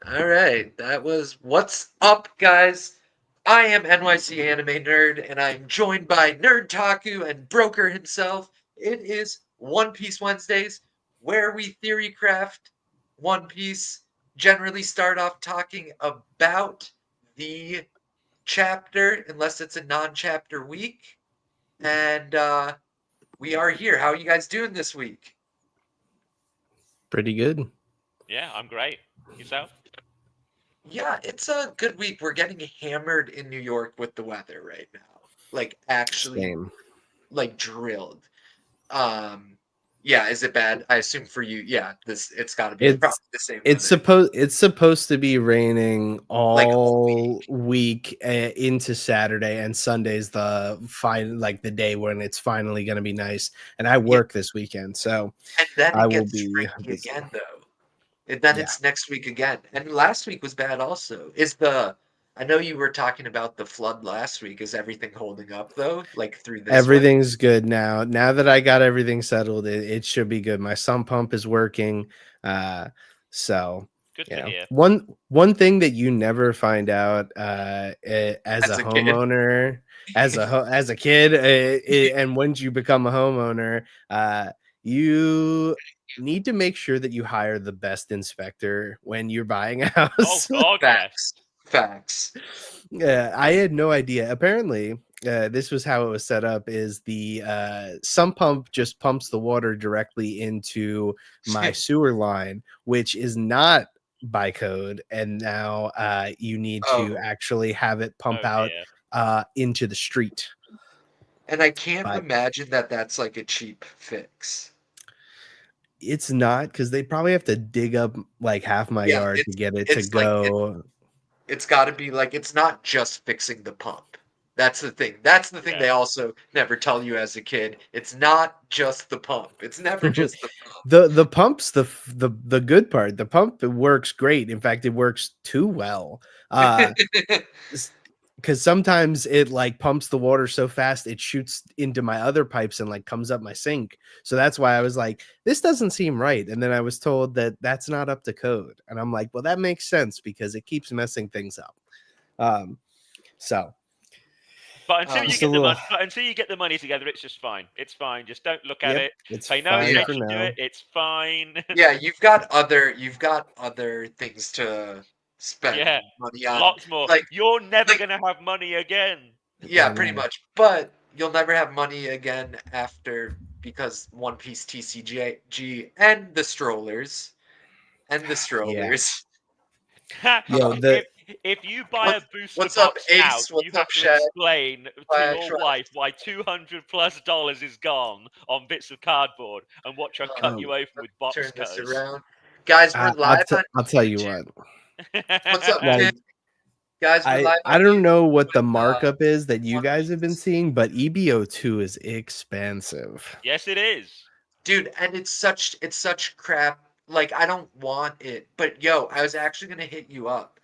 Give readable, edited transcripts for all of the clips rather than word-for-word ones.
All right, that was What's Up, guys. I am NYC Anime Nerd, and I'm joined by Nerd Taku and Broker himself. It is One Piece Wednesdays, where we theory craft One Piece. Generally, start off talking about the chapter, unless it's a non-chapter week. And we are here. How are you guys doing this week? Pretty good. Yeah, I'm great. Yourself? Yeah, it's a good week. We're getting hammered in New York with the weather right now. Like actually Same. like drilled. Um yeah, is it bad? I assume for you, yeah, this it's got to be probably It's the same it's weather. supposed to be raining Like all all week. week into Saturday, and Sunday's the day when it's finally going to be nice. And I Yeah, work this weekend, so and then I it will gets be freaky busy. again though. And then Yeah. it's next week again. And last week was bad also. Is the I know you were talking about the flood last week. Is everything holding up though? Like through this one? Everything's good now. Now that I got everything settled, it should be good. My sump pump is working. Uh, so Good to yeah. hear. One thing that you never find out as a As a kid? homeowner, as a kid, and once you become a homeowner, you need to make sure that you hire the best inspector when you're buying a Oh house. God, yes. Facts. Facts. Yeah, I had no idea. Apparently, this was how it was set up: is the sump pump just pumps the water directly into my sewer line, which is not by code, and now you need to Oh, actually have it pump Oh out dear. into the street. and I can't But imagine that that's like a cheap fix. it's not, because they probably have to dig up like half my Yeah, yard to it's get it to it's like go. it's got to be like it's not just fixing the pump. That's the thing. That's the thing Yeah. they also never tell you as a kid. It's not just the pump. It's never just the The pumps the good part. The pump, it works great. In fact, it works too well. Uh pump. because sometimes it like pumps the water so fast it shoots into my other pipes and like comes up my sink. So that's why I was like, this doesn't seem right. And then I was told that that's not up to code. And I'm like, well, that makes sense because it keeps messing things up. Um, so But until you just a get the little, money, but until you get the money together, it's just fine. It's fine. Just don't look at yep, it. it's Pay no fine Yeah. for attention to now. it. It's fine. Yeah, you've got other things to spend Yeah. money on. Lots more. Like You're never like gonna have money again. yeah, I pretty know. much. But you'll never have money again after because One Piece TCG and the strollers and the Yeah. strollers. Yo, if the if you buy a What's booster what's up, box now, Ace? you What's have up, to Shaq? explain to Flash, your wife why $200+ is gone on bits of cardboard and watch her cut um, you open with box turn this cutters. around. Guys, we're live on I'll tell you YouTube. what. What's up, Like Tim? Guys, we're live I on don't know YouTube what the with markup is that you One guys have been Piece. seeing, but EBO2 is expensive. Yes, it is. Dude, and it's such crap. Like I don't want it. But yo, I was actually gonna hit you up.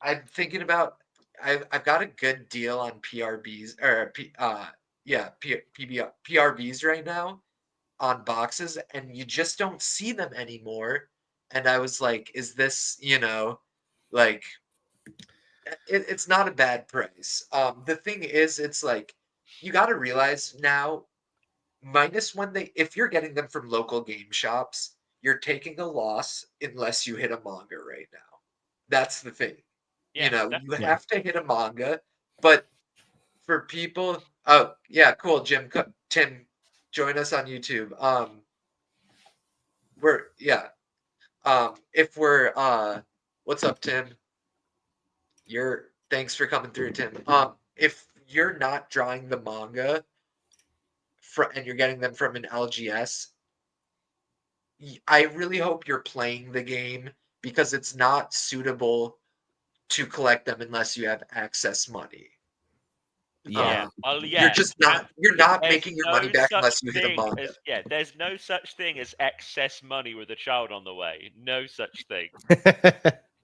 I'm thinking about I've got a good deal on PRBs or yeah, PRBs right now on boxes and you just don't see them anymore. And I was like, is this, like it's not a bad price. The thing is, it's like you got to realize now, minus when they, if you're getting them from local game shops, you're taking a loss unless you hit a manga right now. That's the thing. Yeah, You definitely. Yeah. have to hit a manga, but for people, oh yeah, cool, Tim, join us on YouTube. We're yeah, if we're what's up, Tim? You're thanks for coming through, Tim. If you're not drawing the manga and you're getting them from an LGS, I really hope you're playing the game because it's not suitable to collect them unless you have access money. Yeah. Yeah. Um, Well, you're yeah. just not you're not There's making your money no back such unless you hit a thing manga. as There's no such thing as excess money with a child on the way. No such thing.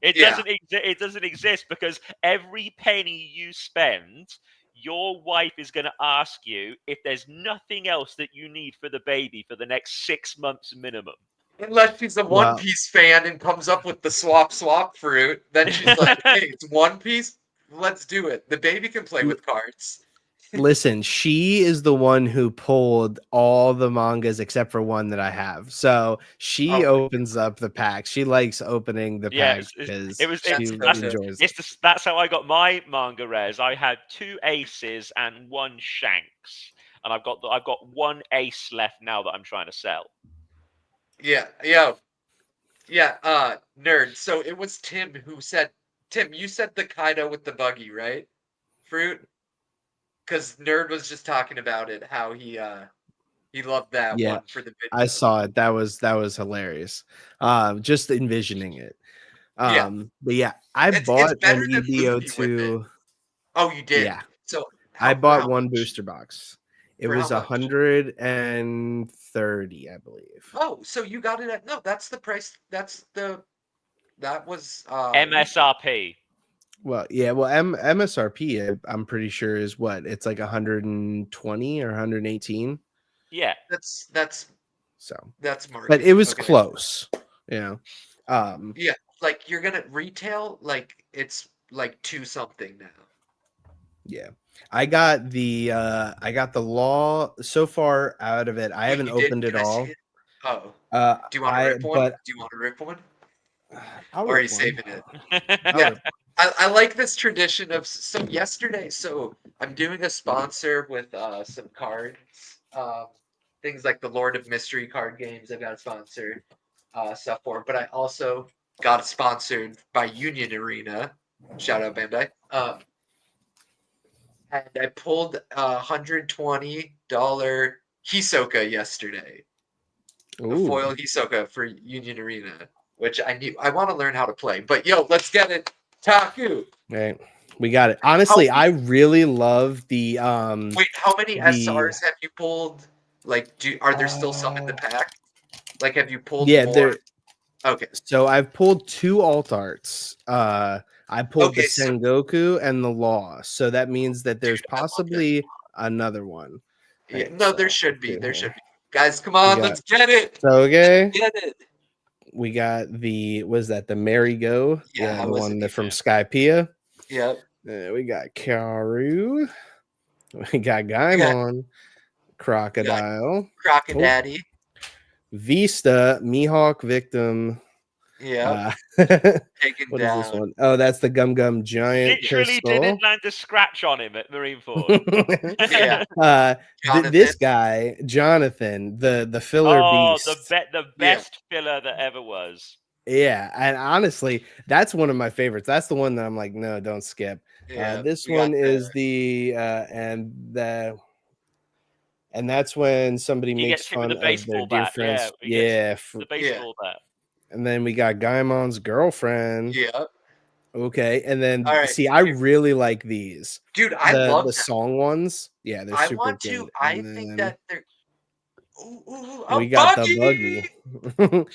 It Yeah, doesn't exist. It doesn't exist because every penny you spend, your wife is going to ask you if there's nothing else that you need for the baby for the next 6 months minimum. Unless she's a One Well, Piece fan and comes up with the swap fruit, then she's like, "Hey, it's One Piece. Let's do it. The baby can play with cards." listen, she is the one who pulled all the mangas except for one that I have. So she Oh, opens up the packs. She likes opening the Yeah, packs because it was. that's she so good. enjoys it. That's how I got my manga rares. I had 2 aces and 1 shanks, and I've got 1 ace left now that I'm trying to sell. Yeah, nerd. So it was Tim who said, Tim, you said the Kaido with the buggy, right? Fruit? Because Nerd was just talking about it, how he loved that Yeah, one for the video. I saw it. That was hilarious. Just envisioning it. Yeah, But yeah, I it's bought an better than Luffy with it. EBO2. Oh, you did. Yeah, So I for bought how one much? booster box. It For how was much? 130, I believe. Oh, so you got it at no, that's the price. That was MSRP. Well, yeah, well, MSRP, I'm pretty sure is what it's like 120 or 118. Yeah. that's So, that's but market. it was Okay. close. You know, Yeah, like you're gonna retail like it's like 2 something now. yeah. I got the law so far out of it. I Wait, haven't you did? opened it Can I see all. it? Oh, do you want to I rip one? but Do you want to rip one? I'll Or are you rip one. saving it? I'll Yeah, rip. I like this tradition of so yesterday. So I'm doing a sponsor with some cards, things like the Lord of Mystery card games. I've got a sponsor stuff for, but I also got sponsored by Union Arena. Shout out Bandai. And I pulled a $120 Hisoka yesterday, a Ooh, foil Hisoka for Union Arena, which I want to learn how to play. But yo, let's get it, Taku. right. We got it. How Honestly, I many, really love the wait, how many the SRs have you pulled? Like, are there still some in the pack? Like, have you pulled yeah, more? there. Okay, So I've pulled 2 alt arts. I pulled the okay, so Sengoku and the Law. So that means that dude, there's I love that. possibly another one. Yeah, Right. no, there So should let's be, see there here. should be. Guys, come We on, got let's get it. Let's Soge. get it. We got the was that the Merry Go? Yeah, Yeah, how the was it? one that from Skypea. Yep. We got Karu. We got Yeah, Gaimon. yeah, Crocodile. Oh, Crocodaddy. Vista. Mihawk Victim. Yep. Taken What is this down. one? Oh, that's the Gum Gum Giant Literally didn't Crystal. land a scratch on him at Marineford. Yeah, This Jonathan. guy, Jonathan, the filler Oh, beast. the Yeah, best filler that ever was. Yeah, and honestly, that's one of my favorites. That's the one that I'm like, no, don't skip. yeah. This We got one the is and that's when somebody He makes gets hit with fun a of their baseball dear bat. Yeah, friends. he gets Yeah, the yeah, baseball bat. and then we got Gaimon's girlfriend. yeah. Okay, and All then right, see, I here, really like these. dude. I The love that. song ones. Yeah, they're I super want good. to. I And think then that they're. Ooh, we a got the buggy. buggy.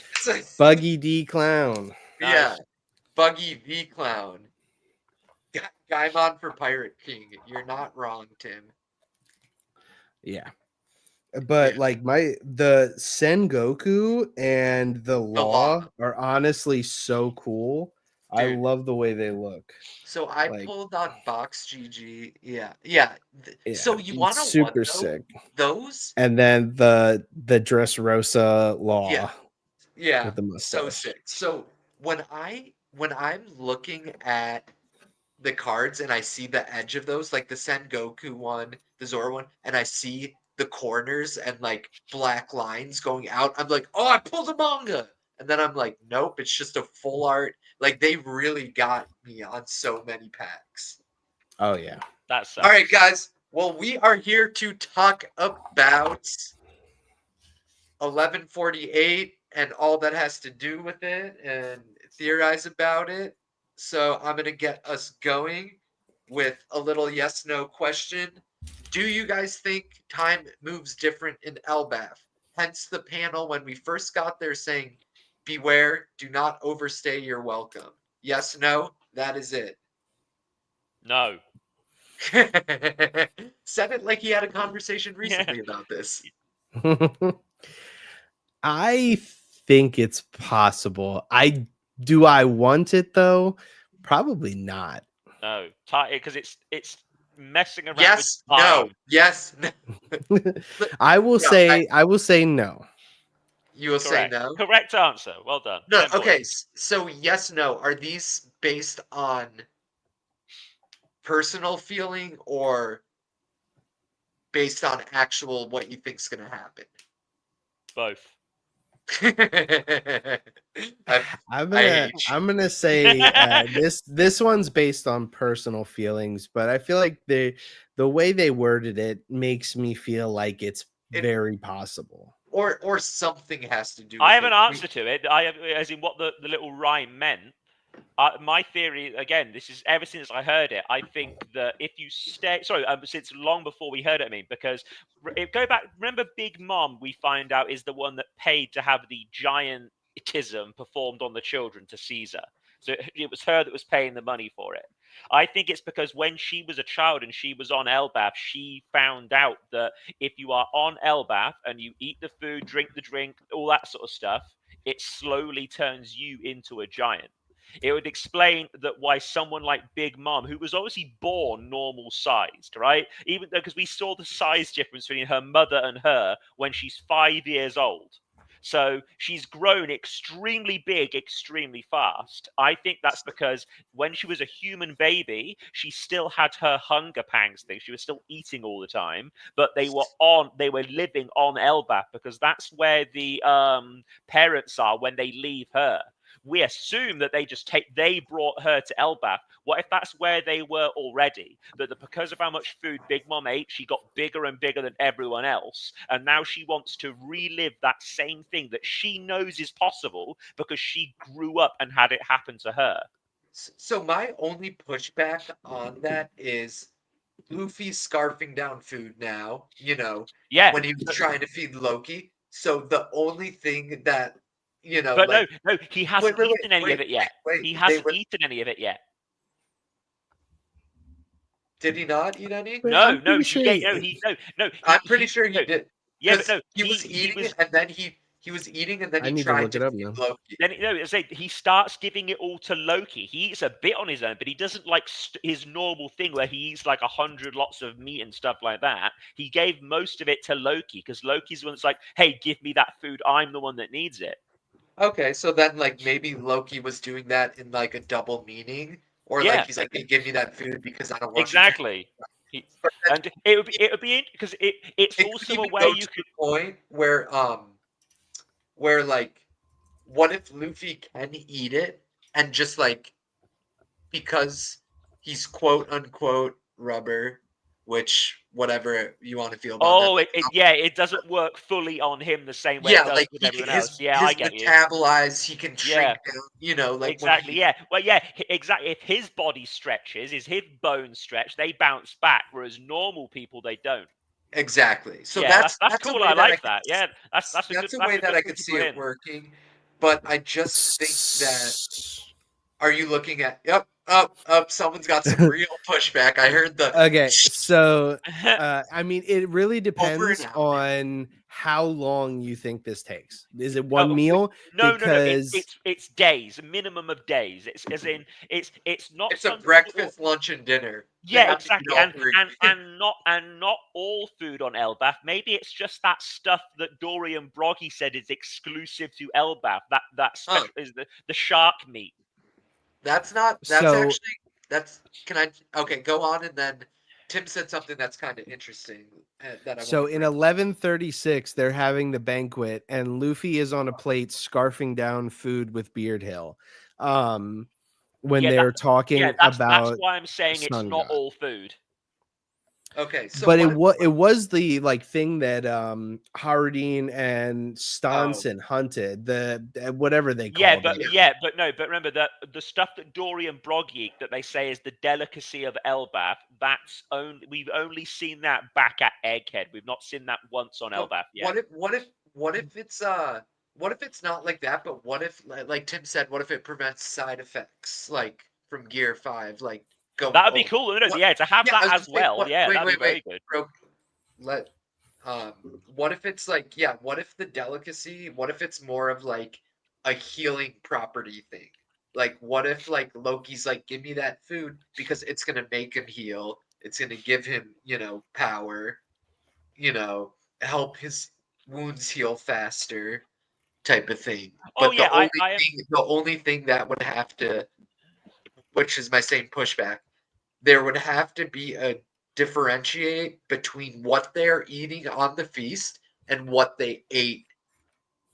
Buggy D Clown. Yeah, Nice. Buggy the clown. Gaimon for Pirate King. You're not wrong, Tim. Yeah. Yeah, But like the Sengoku and the the law, Law are honestly so cool. I dude. love the way they look. So I Like, pulled on Box GG. Yeah, yeah. yeah, So you it's want to what super though? sick. Those? And then the Dressrosa Yeah, Law yeah. with the So mustache. sick. So when I'm looking at the cards and I see the edge of those, like the Sengoku one, the Zoro one, and I see the corners and like black lines going out, I'm like, oh, I pulled a manga. And then I'm like, nope, it's just a full art. Like they really got me on so many packs. Oh yeah. That sucks. All right, guys. Well, we are here to talk about 1148 and all that has to do with it and theorize about it. So I'm going to get us going with a little yes no question. Do you guys think time moves different in Elbaf? Hence the panel when we first got there saying, beware, do not overstay your welcome. Yes, no, that is it. No. Said it like he had a conversation Yeah. recently about this. I think it's possible. Do I want it though? Probably not. No, because it's messing around Yes, with time. no, yes, no. I will No, say no. you will say Correct. no? Correct answer. Well done. No, 10 okay, points. so yes, no. Are these based on personal feeling or based on actual what you think's gonna happen? Both. I, I'm I gonna hate you. I'm gonna say this one's based on personal feelings, but I feel like the way they worded it makes me feel like it's It, very possible. or something has to do I with have an it. answer to it. I have, as in what the little rhyme meant. My theory, again, this is ever since I heard it. I think that if you stay, sorry, since long before we heard it, I mean, because go back. Remember, Big Mom, we find out is the one that paid to have the giantism performed on the children to Caesar. So it was her that was paying the money for it. I think it's because when she was a child and she was on Elbath, she found out that if you are on Elbath and you eat the food, drink the drink, all that sort of stuff, it slowly turns you into a giant. It would explain that why someone like Big Mom, who was obviously born normal sized, right? Even though, because we saw the size difference between her mother and her when she's 5 years old. So she's grown extremely big, extremely fast. I think that's because when she was a human baby, she still had her hunger pangs thing. She was still eating all the time, but they were living on Elbath because that's where the parents are when they leave her. We assume that they brought her to Elbath. What if that's where they were already? That because of how much food Big Mom ate, she got bigger and bigger than everyone else, and now she wants to relive that same thing that she knows is possible because she grew up and had it happen to her. So my only pushback on that is Luffy's scarfing down food now, Yeah, when he was trying to feed Loki. So the only thing that, but like, no, he hasn't eaten any of it yet. He they hasn't were, eaten any of it yet. did he not eat any? But No, I'm no, pretty sure I'm pretty sure he no, did, yeah, but because no, he was he eating was. it, and then he was eating, and then I he need to tried look to it up feed now. Loki. Then he starts giving it all to Loki. He eats a bit on his own, but he doesn't like his normal thing where he eats like 100 lots of meat and stuff like that. He gave most of it to Loki because Loki's the one that's like, "Hey, give me that food. I'm the one that needs it." Okay, so then, like, maybe Loki was doing that in, like, a double meaning, or, like, Yeah, he's like, "Hey, give me that food because I don't want you to." exactly. But then And it would be because it's it could also a even way go you to could. the point where, like, what if Luffy can eat it and just, like, because he's quote unquote rubber, which whatever you want to feel about that. Oh, it doesn't work fully on him the same way it Yeah, does like with everyone else. his Yeah, I his get you. metabolize, he can shrink Yeah. down, like when Exactly. he Yeah. Well, yeah. Exactly. If his body stretches, is his bones stretch, they bounce back, whereas normal people they don't. exactly. So Yeah, that's that's a cool. way I that I like could that. Yeah, that's a good that's a that's way a that good I thing could to see put it in. working. But I just think that are you looking at up, someone's got some real pushback. I heard the Okay, so I mean, it really over an depends hour. on how long you think this takes. Is it Oh, one meal? no, no, no. Because It's days, a minimum of days. It's as in it's not It's a something that will. breakfast, lunch, and dinner. They Yeah, have to eat exactly, all and three. not all food on Elbath. Maybe it's just that stuff that Dory and Broggy said is exclusive to Elbath. That Huh. special is the shark meat. That's so actually can I okay, go on, and then Tim said something that's kind of interesting that I want so to in bring. 1136 they're having the banquet and Luffy is on a plate scarfing down food with Beard Hill. When Yeah, they're talking that's about why I'm saying it's Sun not God. all food. Okay, so But what if it was the like thing that Haradine and oh, Stanson hunted, the whatever they Yeah, called but it. no, but remember that the stuff that Dory and Broggy eat that they say is the delicacy of Elbath. We've only seen that back at Egghead. We've not seen that once on but Elbath yet. what if it's not like that, but what if like Tim said, what if it prevents side effects like from Gear 5 like going That would be over? cool. No, What yeah, to have Yeah, that I was as gonna say well. what Yeah, wait, that'd be wait, wait. very good. Bro, let what if it's like, yeah, what if the delicacy, what if it's more of like a healing property thing? Like, what if like Loki's like, give me that food because it's gonna make him heal, it's gonna give him, power, you know, help his wounds heal faster, type of thing. Oh But yeah, the only thing that would have to, which is my same pushback, there would have to be a differentiate between what they're eating on the feast and what they ate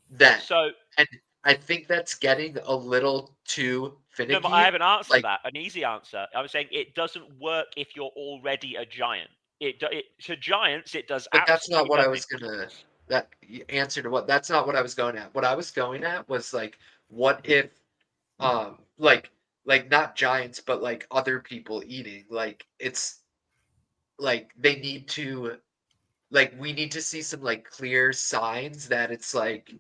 then. so And I think that's getting a little too no, but I finicky. have an answer to Like, that, an easy answer. I was saying it doesn't work if you're already a giant. To giants, it does but that's not absolutely what I nothing. was gonna, that answer to what, that's not what I was going at. What I was going at was like, what if, like not giants, but like other people eating, like it's like they need to, like we need to see some like clear signs that it's like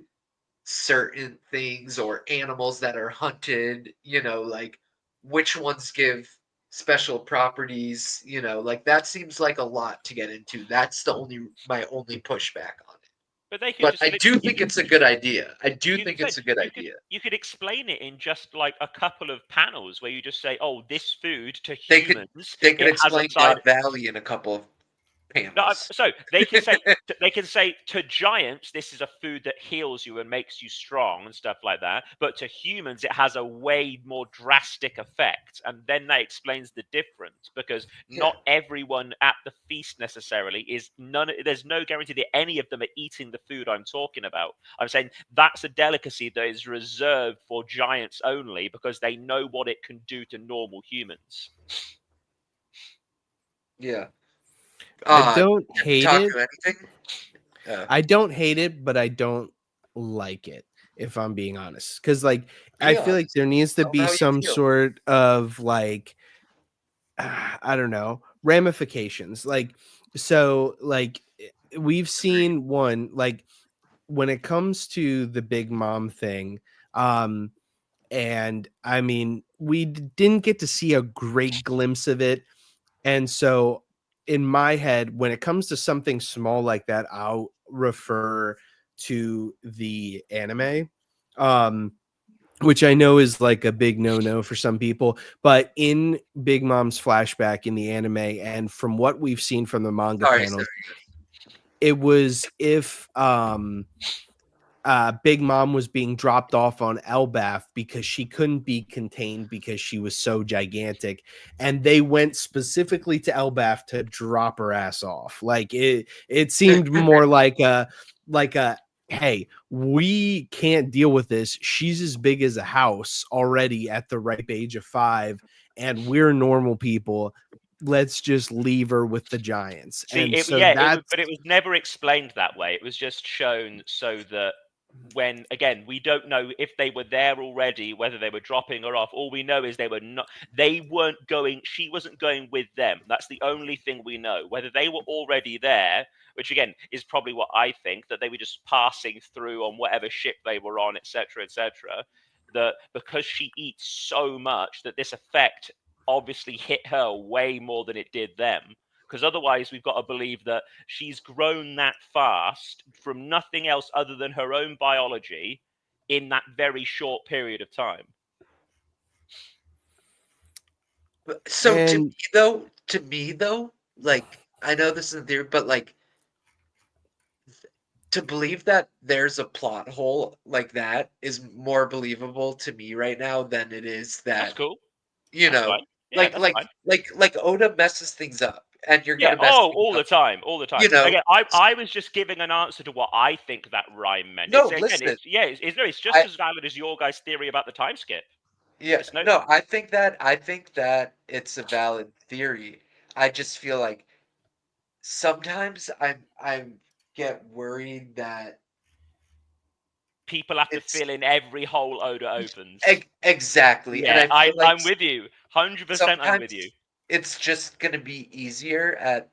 certain things or animals that are hunted, like which ones give special properties, like that seems like a lot to get into. That's the only my only pushback on it. But they could But just I do think it's a good idea. I do you think said it's a good idea. you could explain it in just like a couple of panels where you just say, "Oh, this food to They could humans, they could it has a explain side." God Valley in a couple of No, panels. so they can say to giants, this is a food that heals you and makes you strong and stuff like that. But to humans, it has a way more drastic effect, and then that explains the difference because Yeah. not everyone at the feast necessarily is none. There's no guarantee that any of them are eating the food I'm talking about. I'm saying that's a delicacy that is reserved for giants only because they know what it can do to normal humans. Yeah. I don't hate Talk it. of anything? I don't hate it, but I don't like it, if I'm being honest. Because like I Be feel like honest. there needs to Tell me be how you some feel. sort of like I don't know, ramifications. Like so like we've seen one like when it comes to the Big Mom thing, and I mean, we didn't get to see a great glimpse of it. And so in my head, when it comes to something small like that, I'll refer to the anime. Um, which I know is like a big no-no for some people, but in Big Mom's flashback in the anime, and from what we've seen from the manga Sorry, panels, it was if Big Mom was being dropped off on Elbaf because she couldn't be contained because she was so gigantic, and they went specifically to Elbaf to drop her ass off. Like it seemed more like a hey, we can't deal with this. She's as big as a house already at the ripe age of 5, and we're normal people. Let's just leave her with the giants. See, And so yeah, that's but it was never explained that way. It was just shown so that when again we don't know if they were there already, whether they were dropping her off. All we know is they were not. They weren't going. She wasn't going with them. That's the only thing we know. Whether they were already there, which again is probably what I think, that they were just passing through on whatever ship they were on, etc., etc. That because she eats so much, that this effect obviously hit her way more than it did them, because otherwise we've got to believe that she's grown that fast from nothing else other than her own biology in that very short period of time. so and to me though, like I know this isn't there, but like to believe that there's a plot hole like that is more believable to me right now than it is That's that, cool. you That's know, fine. Yeah, that's fine. like Oda messes things up and you're Yeah. gonna mess Oh, things all the up. time, all the time. You know, Again, I was just giving an answer to what I think that rhyme meant. no, It's again, listen, it's yeah, no, it's just I as valid as your guys' theory about the time skip. yeah, It's no, no, I think that it's a valid theory. I just feel like sometimes I get worried that people have to it's fill in every hole Oda opens. exactly, and Yeah, I feel like I'm with you. 100% I'm with you. sometimes it's just gonna be easier at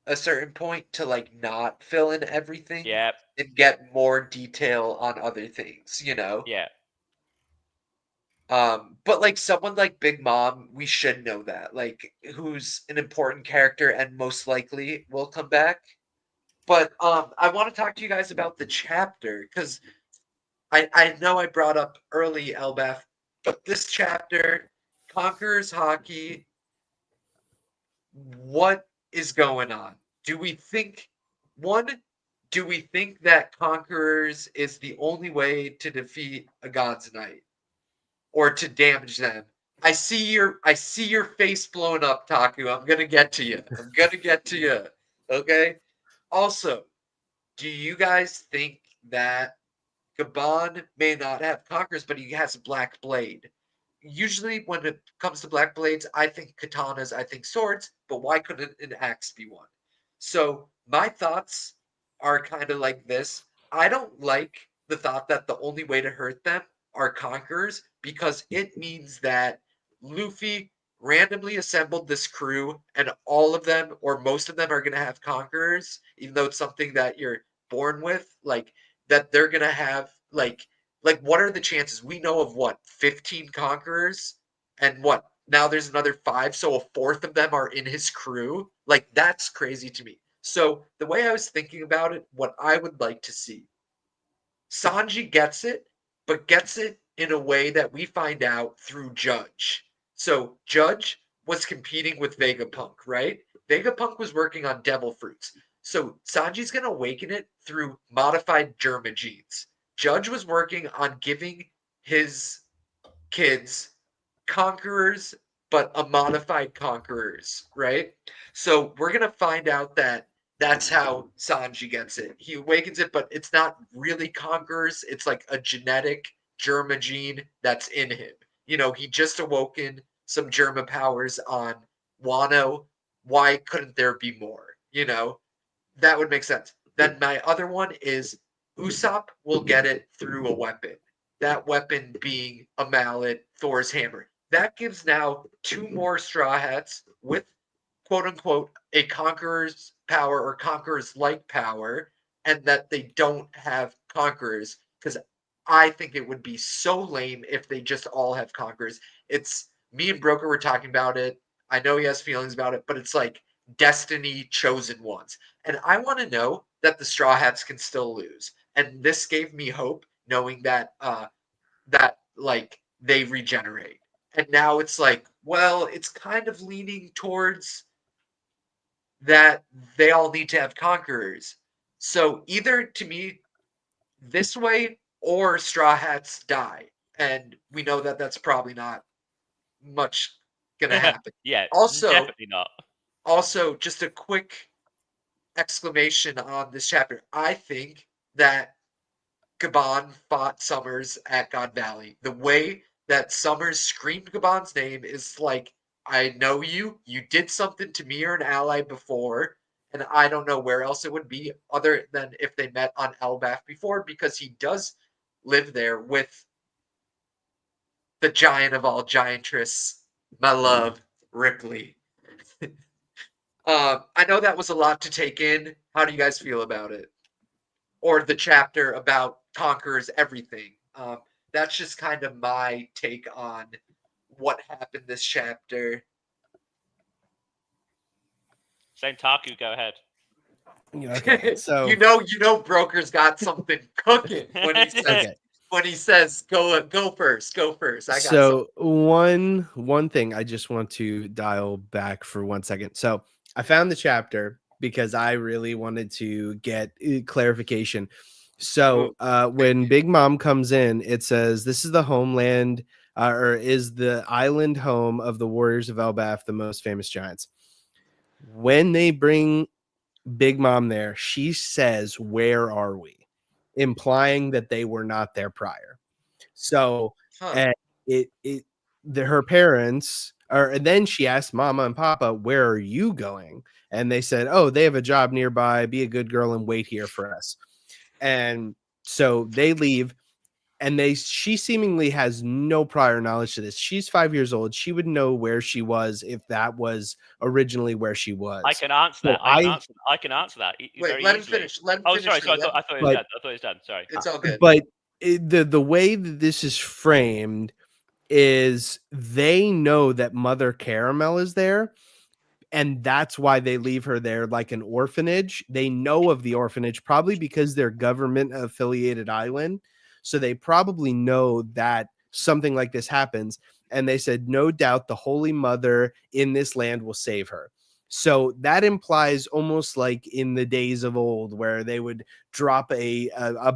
a certain point to like not fill in everything Yeah, and get more detail on other things, you know? yeah. But like someone like Big Mom, we should know that, like who's an important character and most likely will come back. But I want to talk to you guys about the chapter because I know I brought up early Elbaf, but this chapter, Conquerors Hockey, what is going on? Do we think one? Do we think that Conquerors is the only way to defeat a God's Knight or to damage them? I see your face blowing up, Taku. I'm gonna get to you. I'm gonna get to you. Okay. Also, do you guys think that Gabon may not have Conquerors, but he has a Black Blade? Usually, when it comes to Black Blades, I think katanas, I think swords, but why couldn't an axe be one? So, my thoughts are kind of like this. I don't like the thought that the only way to hurt them are Conquerors because it means that Luffy randomly assembled this crew and all of them or most of them are going to have Conquerors, even though it's something that you're born with. Like, that they're gonna have what are the chances? We know of what 15 conquerors, and what now there's another 5, so a fourth of them are in his crew. Like that's crazy to me. So the way I was thinking about it, what I would like to see, Sanji gets it, but gets it in a way that we find out through Judge. So Judge was competing with Vegapunk, right? Vegapunk was working on devil fruits. So Sanji's going to awaken it through modified Germa genes. Judge was working on giving his kids conquerors, but a modified conquerors, right? So we're going to find out that that's how Sanji gets it. He awakens it, but it's not really conquerors. It's like a genetic Germa gene that's in him. You know, he just awoken some Germa powers on Wano. Why couldn't there be more? You know, that would make sense. Then my other one is Usopp will get it through a weapon. That weapon being a mallet, Thor's hammer. That gives now 2 more Straw Hats with quote unquote a conqueror's power or conqueror's like power, and that they don't have conquerors because I think it would be so lame if they just all have conquerors. It's me and Broker were talking about it. I know he has feelings about it, but it's like Destiny chosen ones. And I want to know that the Straw Hats can still lose. And this gave me hope knowing that like they regenerate. And now it's like, well, it's kind of leaning towards that they all need to have conquerors. So either to me this way or Straw Hats die. And we know that that's probably not much going to happen. Yeah, Also, definitely not. Also, just a quick exclamation on this chapter. I think that Gabon fought Summers at God Valley. The way that Summers screamed Gabon's name is like, I know you. You did something to me or an ally before, and I don't know where else it would be other than if they met on Elbaf before, because he does live there with the giant of all giantress, my love, Ripley. I know that was a lot to take in. How do you guys feel about it? Or the chapter about conquers everything. That's just kind of my take on what happened this chapter. Same Taku, go ahead. Okay, so you know, Broker's got something cooking when he says okay. when he says go first, go first. I got So one thing I just want to dial back for 1 second. So I found the chapter because I really wanted to get clarification. So when Big Mom comes in, it says this is the homeland or is the island home of the warriors of Elbaf, the most famous giants. When they bring Big Mom there, she says, "Where are we?" Implying that they were not there prior. So Huh. and her parents or and then she asked Mama and Papa, "Where are you going?" And they said, "Oh, they have a job nearby. Be a good girl and wait here for us." And so they leave and she seemingly has no prior knowledge to this. She's 5 years old. She would know where she was if that was originally where she was. I can answer So that. I can answer that Wait, very let him easily. finish. Let him Oh, finish. sorry. So I thought it was but- done. I thought it was done. Sorry. It's all good. But the way that this is framed is they know that Mother Caramel is there, and that's why they leave her there like an orphanage. They know of the orphanage probably because they're government affiliated island, so they probably know that something like this happens, and they said no doubt the Holy Mother in this land will save her. So that implies almost like in the days of old where they would drop a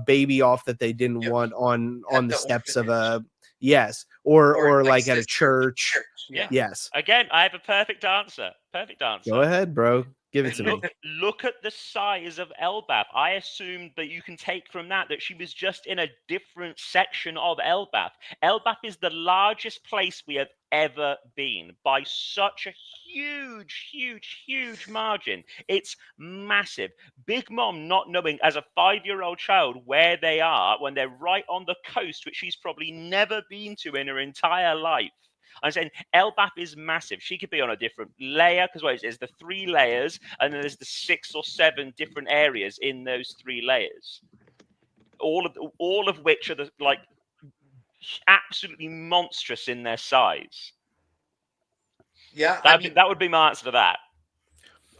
baby off that they didn't Yep. want on At the the steps of orphanage. a yes, or like at a sister church. Yeah. Yes. Again, I have a perfect answer. Perfect answer. Go ahead, bro. Give it to me. Look at the size of Elbath. I assumed that you can take from that she was just in a different section of Elbath. Elbath is the largest place we have ever been by such a huge margin. It's massive. Big Mom not knowing as a 5-year-old child where they are when they're right on the coast, which she's probably never been to in her entire life. I'm saying Elbath is massive. She could be on a different layer because there's the 3 layers, and then there's the 6 or 7 different areas in those 3 layers. All of which are like absolutely monstrous in their size. Yeah, That would be my answer to that.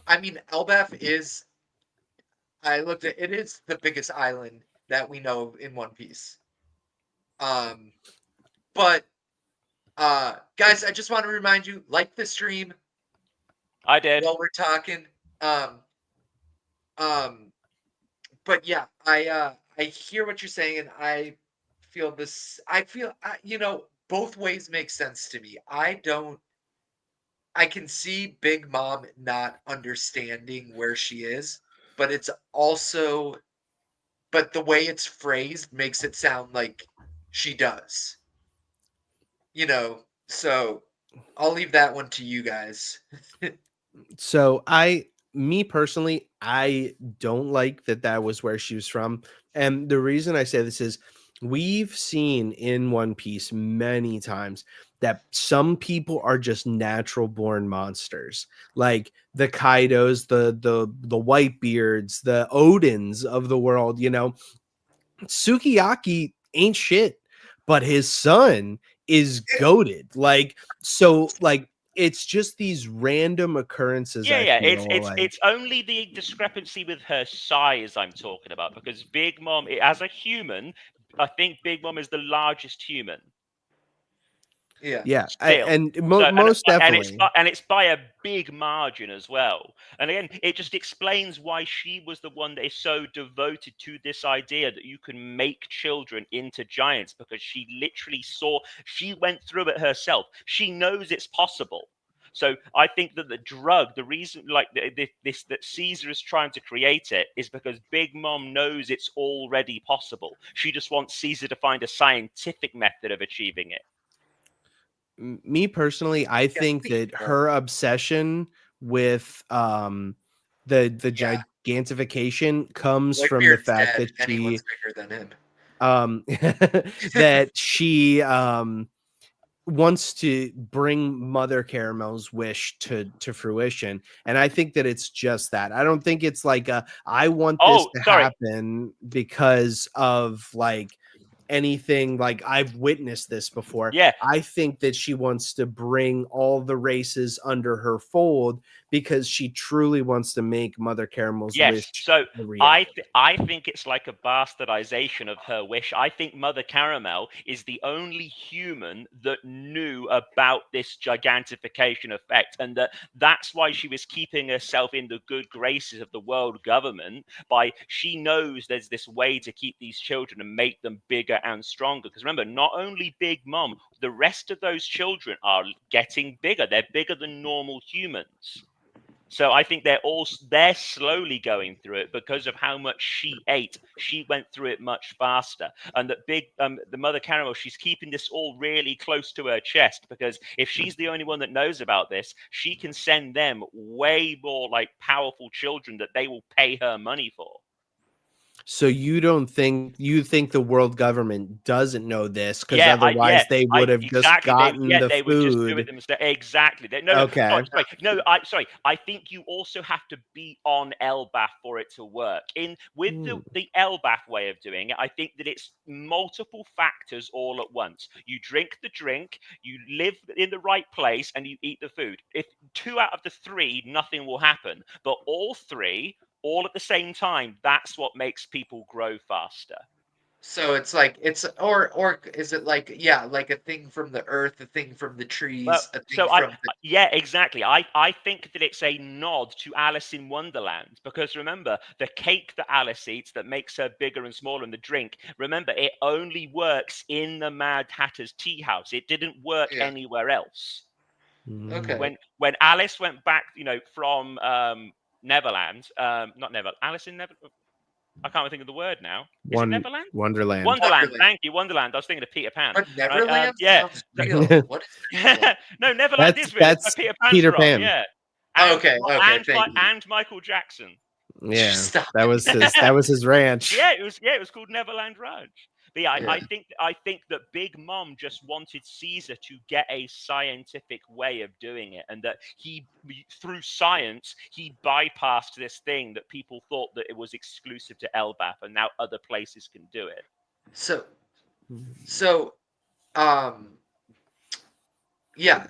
I mean, Elbath is. I looked at it is the biggest island that we know in One Piece. But guys, I just want to remind you, like the stream. I did. While we're talking. But yeah, I hear what you're saying, and I feel this. Both ways make sense to me. I can see Big Mom not understanding where she is, but it's also, but the way it's phrased makes it sound like she does. So I'll leave that one to you guys. So me personally, I don't like that was where she was from. And the reason I say this is we've seen in One Piece many times that some people are just natural born monsters, like the Kaidos, the Whitebeards, the Odins of the world. Sukiyaki ain't shit, but his son is goated. Like it's just these random occurrences. Yeah. Feel It's only the discrepancy with her size I'm talking about, because Big Mom, as a human, I think Big Mom is the largest human. Yeah, Still. most definitely, and it's by a big margin as well. And again, it just explains why she was the one that is so devoted to this idea that you can make children into giants, because she literally she went through it herself. She knows it's possible. So I think that the reason like that Caesar is trying to create it is because Big Mom knows it's already possible. She just wants Caesar to find a scientific method of achieving it. me personally, I think that her obsession with the gigantification comes from the Whitebeard's fact dead. that Anyone's bigger than him. that she wants to bring Mother Caramel's wish to fruition. And I think that it's just that. I don't think it's like I want this to happen because of like anything, like I've witnessed this before. Yeah. I think that she wants to bring all the races under her fold because she truly wants to make Mother Caramel's wish. So I think it's like a bastardization of her wish. I think Mother Caramel is the only human that knew about this gigantification effect, and that's why she was keeping herself in the good graces of the world government. She knows there's this way to keep these children and make them bigger and stronger. Because remember, not only Big Mom, the rest of those children are getting bigger. They're bigger than normal humans. So I think they're slowly going through it because of how much she ate. She went through it much faster. And that the Mother Caramel, she's keeping this all really close to her chest, because if she's the only one that knows about this, she can send them way more like powerful children that they will pay her money for. So you think the world government doesn't know this because Yeah, otherwise they would have just exactly. gotten the They would just do it food. themselves. Exactly. No, no, Okay. sorry. No, sorry. I think you also have to be on LBAF for it to work. In with Hmm. the LBAF way of doing it, I think that it's multiple factors all at once. You drink the drink, you live in the right place, and you eat the food. If 2 out of the 3, nothing will happen. But all 3, all at the same time, that's what makes people grow faster. So it's like or is it like like a thing from the earth, a thing from the Well, trees, a thing so from the yeah, exactly. I think that it's a nod to Alice in Wonderland because remember the cake that Alice eats that makes her bigger and smaller, and the drink. Remember, it only works in the Mad Hatter's tea house. It didn't work yeah. anywhere else. Okay. When Alice went back, from Neverland, not Never, Alice in Never. I can't think of the word now. Is it Neverland? Wonderland. Wonderland. Wonderland. Thank you, Wonderland. I was thinking of Peter Pan. But Right? Neverland Yeah. sounds real. What is Neverland? No, Neverland is real. It's That's Peter Pan's Peter wrong. Pan. Yeah. Okay, thank you. And Michael Jackson. Yeah, Stop that was his ranch. Yeah, it was called Neverland Ranch. But yeah, Yeah. I think that Big Mom just wanted Caesar to get a scientific way of doing it, and that he through science he bypassed this thing that people thought that it was exclusive to LBAP, and now other places can do it. So yeah,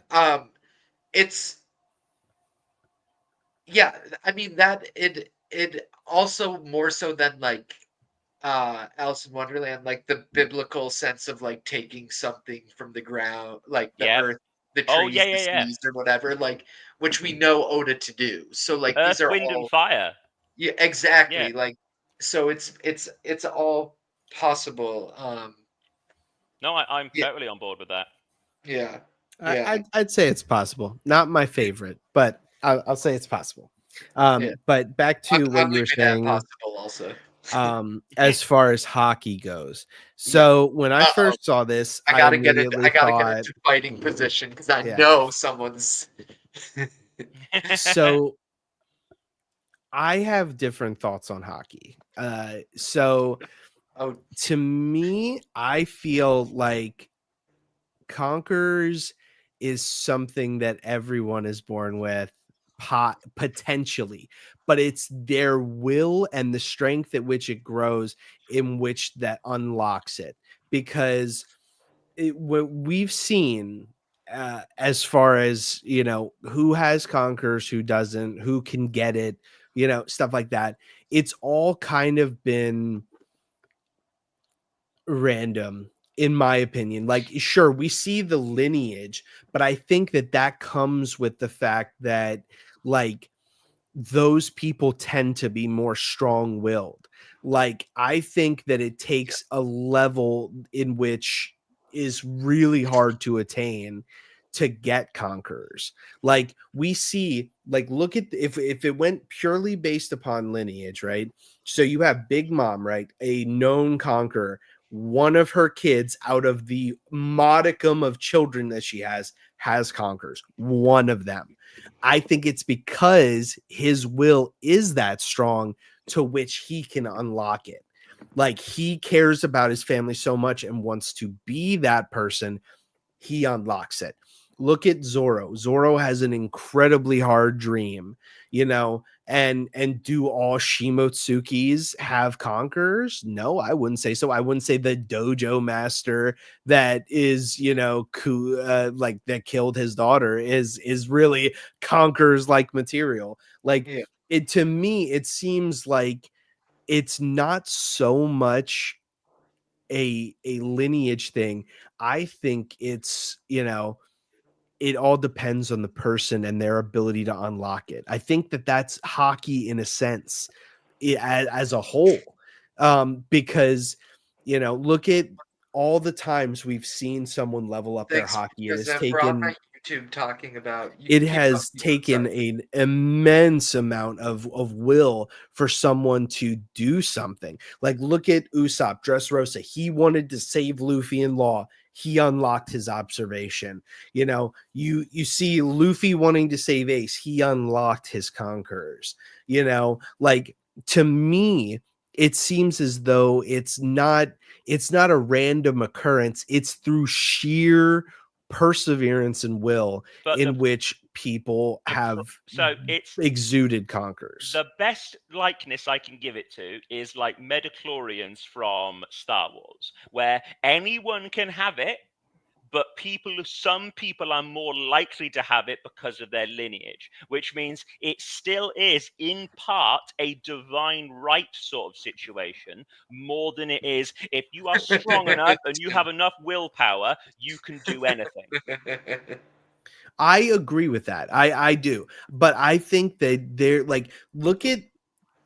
it's I mean that it also more so than like Alice in Wonderland, like the biblical sense of like taking something from the ground, like the Yeah. earth, the Oh yeah, trees, the yeah, yeah. seas, or whatever, like which we know Oda to do. So like these Earth, are Wind, and all Fire. yeah, Yeah. exactly. Like so it's all possible. No, I'm Yeah, totally on board with that. yeah, yeah, I'd say it's possible. Not my favorite, but I'll say it's possible. yeah. But back to I'm what you were leaving that saying, possible also. as far as hockey goes. Yeah. So when I Uh-oh. first saw this, I I gotta get it. immediately I gotta get thought, into fighting position because I yeah. know someone's. So I have different thoughts on hockey. So Oh, to me, I feel like Conquerors is something that everyone is born with potentially, but it's their will and the strength at which it grows in which that unlocks it. Because what we've seen, as far as who has Conquerors, who doesn't, who can get it, stuff like that, it's all kind of been random, in my opinion. Like, sure, we see the lineage, but I think that comes with the fact that, like, those people tend to be more strong-willed. Like, I think that it takes a level in which is really hard to attain to get Conquerors. Like, we see, like, look at if it went purely based upon lineage, right? So you have Big Mom, right? A known Conqueror. One of her kids out of the modicum of children that she has Conquerors. One of them. I think it's because his will is that strong to which he can unlock it. Like, he cares about his family so much and wants to be that person, he unlocks it. Look at Zoro. Zoro has an incredibly hard dream, and do all Shimotsukis have Conquerors? No, I wouldn't say so. I wouldn't say the dojo master that is, like that killed his daughter is really Conquerors like material. Like, yeah. it, to me, it seems like it's not so much a lineage thing. I think it's, it all depends on the person and their ability to unlock it. I think that's hockey in a sense, as a whole. Because, look at all the times we've seen someone level up their Thanks hockey. because we're on my YouTube talking about. You It can keep has talking. taken an immense amount of will for someone to do something. Like, look at Usopp Dressrosa. He wanted to save Luffy in Law. He unlocked his observation. You see Luffy wanting to save Ace. He unlocked his Conquerors. Like, to me, it seems as though it's not a random occurrence. It's through sheer perseverance and will But in which people have so it's exuded conquerors. the best likeness I can give it to is like Metachlorians from Star Wars, where anyone can have it, but some people are more likely to have it because of their lineage, which means it still is in part a divine right sort of situation, more than it is if you are strong enough and you have enough willpower, you can do anything. I agree with that. I do. But I think that they're like, look at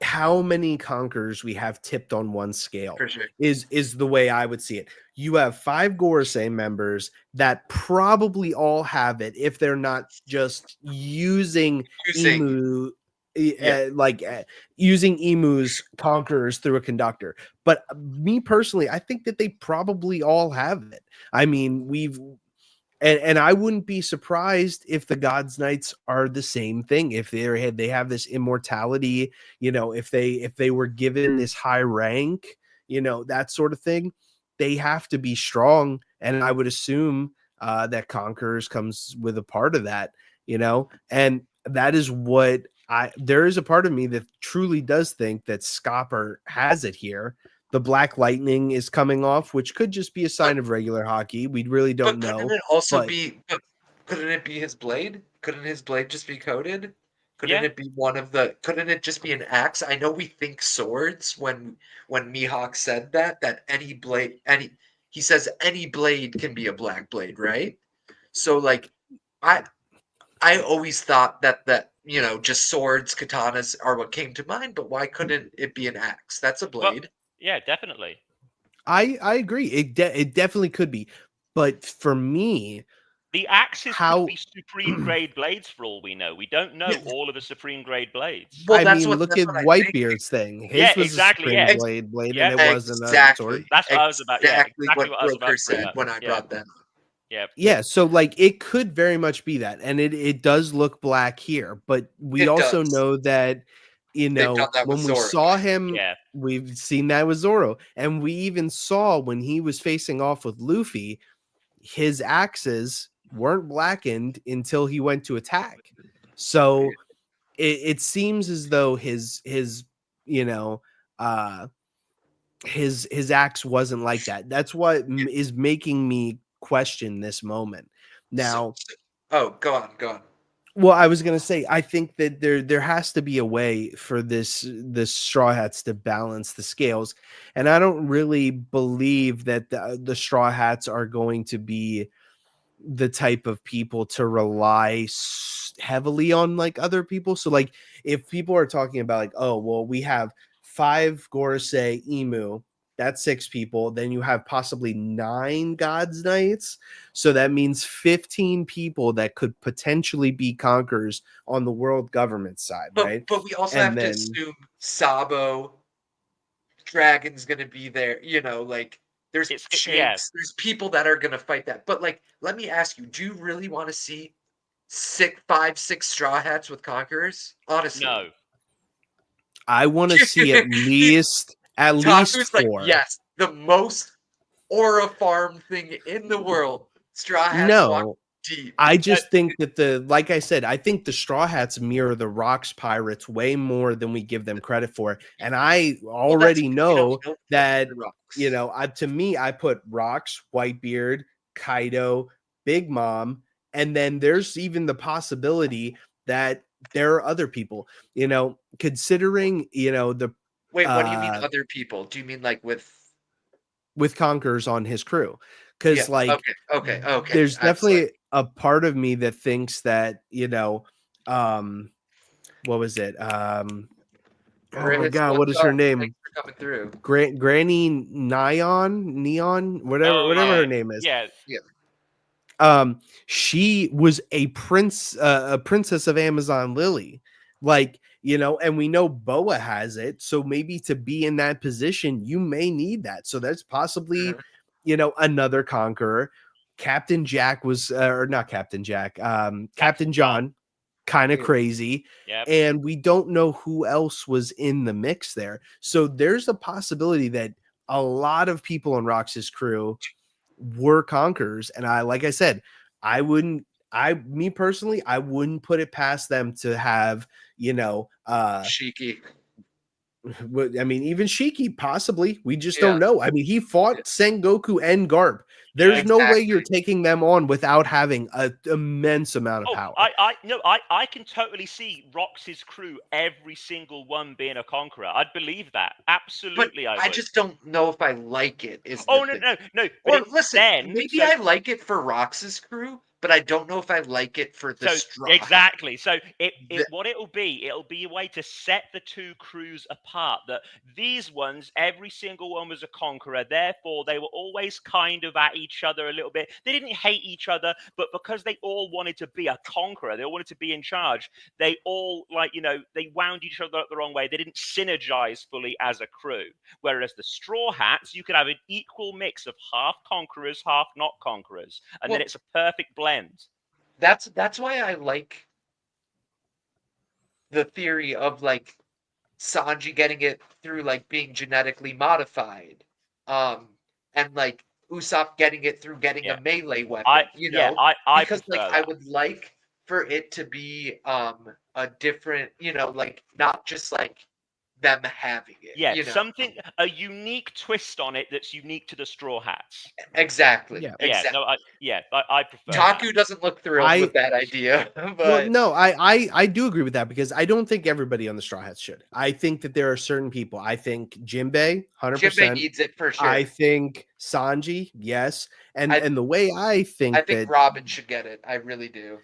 how many conquerors we have tipped on one scale. For sure. Is the way I would see it. You have 5 Gorosei members that probably all have it if they're not just using emu using emu's conquerors through a conductor. But me personally, I think that they probably all have it. I mean, and I wouldn't be surprised if the God's Knights are the same thing. If they have this immortality, if they were given this high rank, that sort of thing, they have to be strong. And I would assume that Conquerors comes with a part of that, and that is what there is a part of me that truly does think that Scopper has it here. The Black Lightning is coming off, which could just be a sign of regular hockey. We really don't know. Couldn't it also be? Couldn't it be his blade? Couldn't his blade just be coated? Couldn't it be one of the? Couldn't it just be an axe? I know we think swords when Mihawk said that any blade, he says any blade can be a black blade, right? So like, I always thought that just swords, katanas are what came to mind, but why couldn't it be an axe? That's a blade. But, yeah, definitely. I agree. It definitely could be, but for me, the axes could be supreme grade blades for all we know. We don't know all of the supreme grade blades. Well, look at Whitebeard's thing. His was exactly. A supreme blade, and it wasn't a sword. That's what I was about. Yeah, exactly what Broker said when I brought them. Yeah, so like it could very much be that, and it does look black here, but we also know that when we saw him, we've seen that with Zoro, and we even saw when he was facing off with Luffy, his axes weren't blackened until he went to attack. So it seems as though his axe wasn't like that. That's what is making me question this moment. Now, go on. Well, I was gonna say, I think that there has to be a way for this Straw Hats to balance the scales, and I don't really believe that the Straw Hats are going to be the type of people to rely heavily on like other people. So like if people are talking about like, oh well, we have 5 Gorosei Emu, that's 6 people. Then you have possibly 9 God's Knights. So that means 15 people that could potentially be conquerors on the world government side, right? But we also have to assume Sabo, Dragon's going to be there. Like there's Shanks, there's people that are going to fight that. But like, let me ask you, do you really want to see 5, 6 Straw Hats with conquerors? Honestly. No. I want to see at least... At least 4. Like, yes, the most aura farm thing in the world. Straw Hats walk deep. I just think that like I said, I think the Straw Hats mirror the Rocks pirates way more than we give them credit for. And I already know that, to me, I put Rocks, Whitebeard, Kaido, Big Mom, and then there's even the possibility that there are other people, considering, the Wait, what do you mean other people? Do you mean like with conquerors on his crew? Because okay. There's definitely a part of me that thinks that what was it? Oh my god, what is her name? Coming through. Granny Neon, whatever her name is. Yeah. She was a princess of Amazon Lily, like. And we know Boa has it. So maybe to be in that position, you may need that. So that's possibly, another conqueror. Captain Jack was, or not Captain Jack, Captain John. kind of crazy. Yep. And we don't know who else was in the mix there. So there's a possibility that a lot of people on Rox's crew were conquerors. And like I said, me personally, I wouldn't put it past them to have, Shiki. I mean, even Shiki, possibly. We just Yeah. don't know. I mean, he fought Sengoku and Garp. There's no way you're taking them on without having an immense amount of power. I can totally see Rox's crew, every single one being a conqueror. I'd believe that. Absolutely, But I would. I just don't know if I like it. No. Or listen, maybe I like it for Rox's crew, but I don't know if I like it for the Straw Hat. Exactly. So what it'll be a way to set the two crews apart. That these ones, every single one was a conqueror. Therefore, they were always kind of at each other a little bit. They didn't hate each other, but because they all wanted to be a conqueror, they all wanted to be in charge. They all they wound each other up the wrong way. They didn't synergize fully as a crew. Whereas the Straw Hats, you could have an equal mix of half conquerors, half not conquerors, and then it's a perfect blend. That's why I like the theory of like Sanji getting it through like being genetically modified, and like Usopp getting it through getting a melee weapon. Because like I would like for it to be a different, like not just like them having it. Yeah, something, a unique twist on it that's unique to the Straw Hats. Exactly. Yeah, exactly. I prefer Taku that. doesn't look thrilled with that idea. But well, no, I do agree with that because I don't think everybody on the Straw Hats should. I think that there are certain people. I think Jinbei, 100%. Jinbei needs it for sure. I think Sanji, yes. And the way I think that Robin should get it. I really do.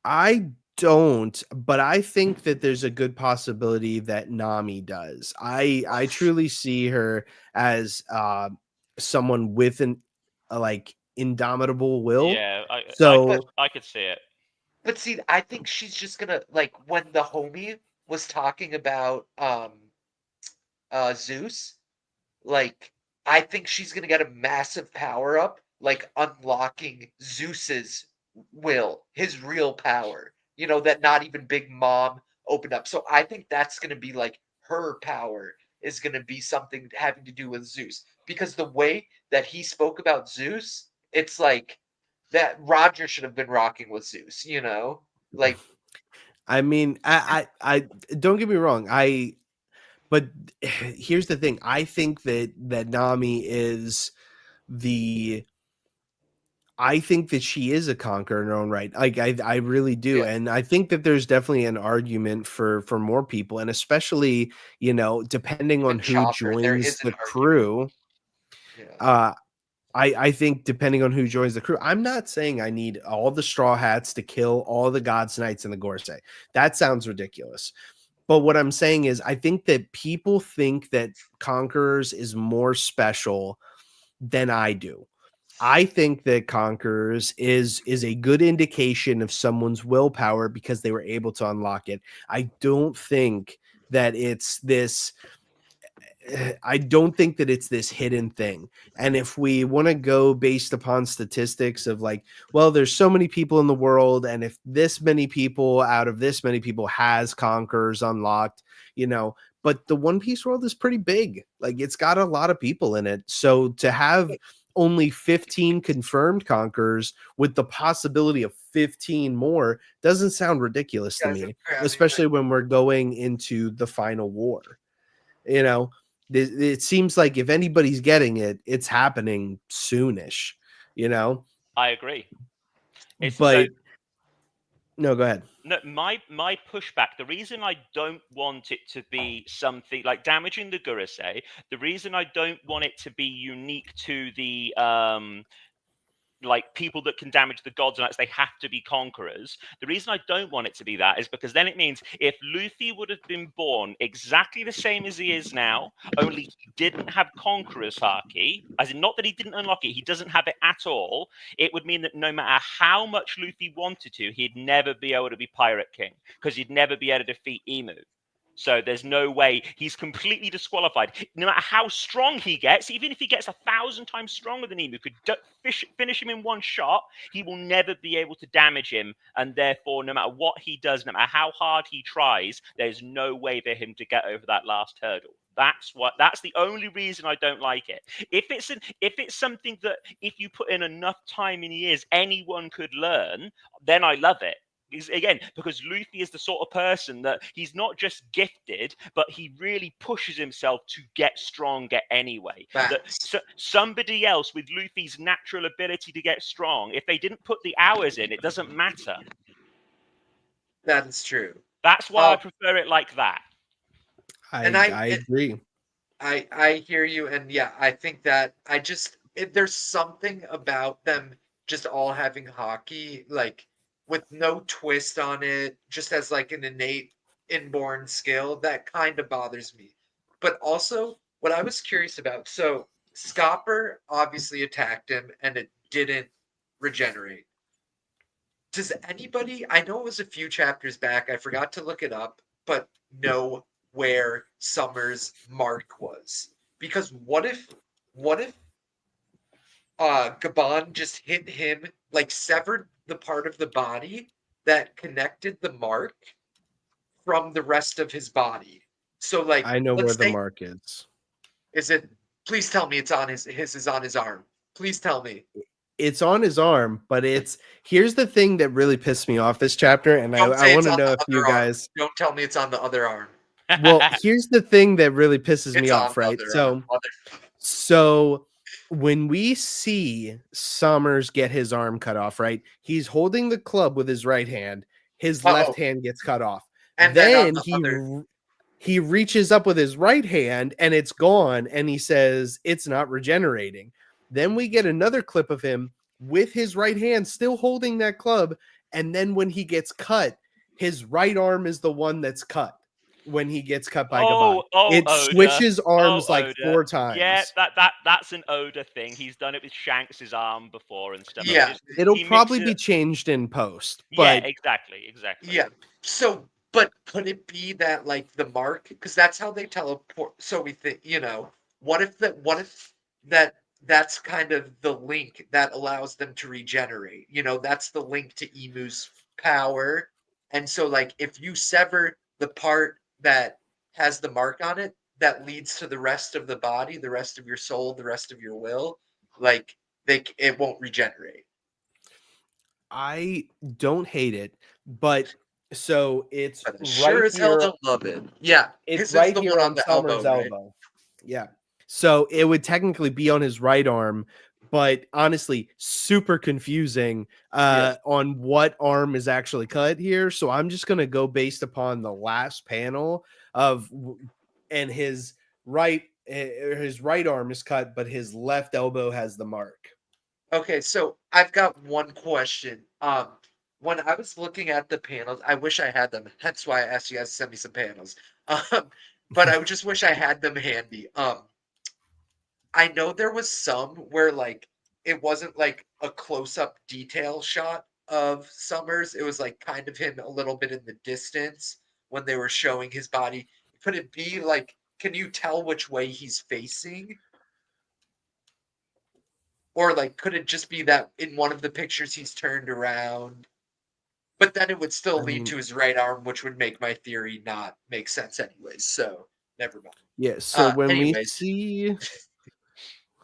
I don't, but I think that there's a good possibility that Nami does. I truly see her as someone with an like indomitable will. Yeah, I could see it. But see, I think she's just gonna like when the homie was talking about Zeus, like I think she's gonna get a massive power up, like unlocking Zeus's will, his real power. That not even Big Mom opened up. So I think that's gonna be like her power is gonna be something having to do with Zeus. Because the way that he spoke about Zeus, it's like that Roger should have been rocking with Zeus, Like I mean, I don't get me wrong. But here's the thing. I think that Nami is I think that she is a conqueror in her own right. Like I really do. Yeah. And I think that there's definitely an argument for more people. And especially, depending on who joins the crew. Yeah. I think depending on who joins the crew, I'm not saying I need all the Straw Hats to kill all the God's Knights in the Gorsei. That sounds ridiculous. But what I'm saying is I think that people think that Conquerors is more special than I do. I think that Conquerors is a good indication of someone's willpower because they were able to unlock it. I don't think that it's this hidden thing. And if we want to go based upon statistics of like, well, there's so many people in the world, and if this many people out of this many people has Conquerors unlocked, but the One Piece world is pretty big. Like it's got a lot of people in it. So to have only 15 confirmed Conquerors with the possibility of 15 more doesn't sound ridiculous to me, especially when we're going into the final war. It seems like if anybody's getting it, it's happening soonish, I agree. No, go ahead. No, my pushback, the reason I don't want it to be something like damaging the Gurusei, the reason I don't want it to be unique to the like people that can damage the gods and they have to be conquerors. The reason I don't want it to be that is because then it means if Luffy would have been born exactly the same as he is now, only he didn't have conqueror's haki, as in not that he didn't unlock it, he doesn't have it at all, it would mean that no matter how much Luffy wanted to, he'd never be able to be Pirate King because he'd never be able to defeat Emu. So there's no way, he's completely disqualified. No matter how strong he gets, even if he gets 1,000 times stronger than him, who could finish him in one shot, he will never be able to damage him. And therefore, no matter what he does, no matter how hard he tries, there's no way for him to get over that last hurdle. That's the only reason I don't like it. If it's something that if you put in enough time and years, anyone could learn, then I love it. Again, because Luffy is the sort of person that he's not just gifted, but he really pushes himself to get stronger anyway. That somebody else with Luffy's natural ability to get strong, if they didn't put the hours in, it doesn't matter. That is true. That's why I prefer it like that. I agree. I hear you, and yeah, I think that there's something about them just all having hockey, like with no twist on it, just as like an innate inborn skill that kind of bothers me. But also, what I was curious about, so Scopper obviously attacked him and it didn't regenerate. Does anybody, I know it was a few chapters back, I forgot to look it up, but know where Summer's mark was? Because what if Gabon just hit him, like severed the part of the body that connected the mark from the rest of his body? So like, I know where let's the say, mark is. Is it, please tell me it's on his is on his arm. Please tell me. It's on his arm, but here's the thing that really pissed me off this chapter, and Don't I say want it's to on know the if you other arm. guys. Don't tell me it's on the other arm. Well, here's the thing that really pisses me It's on off, the right? other arm. So when we see Summers get his arm cut off, right? He's holding the club with his right hand. His left hand gets cut off. And then the he reaches up with his right hand and it's gone, and he says it's not regenerating. Then we get another clip of him with his right hand still holding that club, and then when he gets cut, his right arm is the one that's cut. When he gets cut by Gabon, it Oda. switches arms like Oda. 4 times. Yeah, that's an Oda thing. He's done it with Shanks' arm before and stuff. Yeah, it'll probably be changed in post. Yeah, But exactly. Yeah. So, but could it be that like the mark? Because that's how they teleport. So we think, what if that's kind of the link that allows them to regenerate? That's the link to Emu's power. And so, like, if you sever the part that has the mark on it, that leads to the rest of the body, the rest of your soul, the rest of your will, like it won't regenerate. I don't hate it, but so it's But sure as hell don't love it. Yeah, it's right right the here one on the Summer's elbow. right? Yeah. So it would technically be on his right arm, but honestly, super confusing on what arm is actually cut here. So I'm just gonna go based upon the last panel and his right arm is cut, but his left elbow has the mark. Okay, so I've got one question. When I was looking at the panels, I wish I had them. That's why I asked you guys to send me some panels. But I just wish I had them handy. I know there was some where like it wasn't like a close-up detail shot of Summers. It was like kind of him a little bit in the distance when they were showing his body. Could it be like, can you tell which way he's facing? Or like, could it just be that in one of the pictures he's turned around? But then it would still lead to his right arm, which would make my theory not make sense anyways. So never mind. Yeah. So when we anyways. see,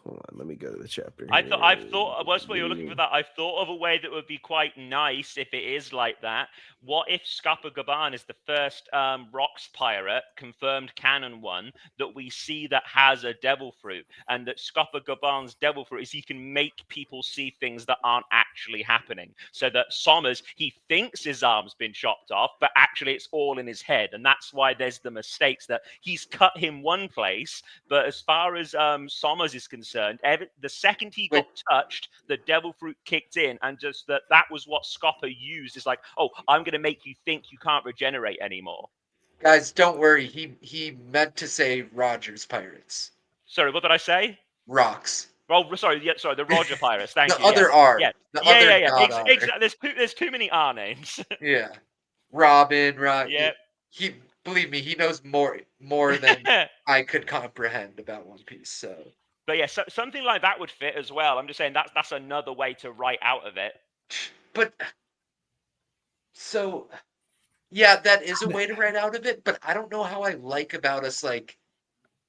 hold on, let me go to the chapter. I've thought whilst you're looking for that, I've thought of a way that would be quite nice if it is like that. What if Scopper Gaban is the first rocks pirate, confirmed canon one, that we see that has a devil fruit, and that Scopper Gaban's devil fruit is he can make people see things that aren't actually happening. So that Sommers, he thinks his arm's been chopped off, but actually it's all in his head, and that's why there's the mistakes that he's cut him one place, but as far as Sommers is concerned, the second he got touched, the devil fruit kicked in, and just that was what Scopper used. It's like, oh, I'm going to make you think you can't regenerate anymore. Guys, don't worry. He meant to say Rogers Pirates. Sorry, what did I say? Rocks. Oh, sorry, the Roger Pirates. Thank you. The other R. Yeah, Exactly. There's too many R names. Yeah, Robin. Right. Yeah. believe me, he knows more than I could comprehend about One Piece. So, But yeah, so, something like that would fit as well. I'm just saying that's another way to write out of it. but so yeah, that is a way to write out of it. But I don't know how I like about us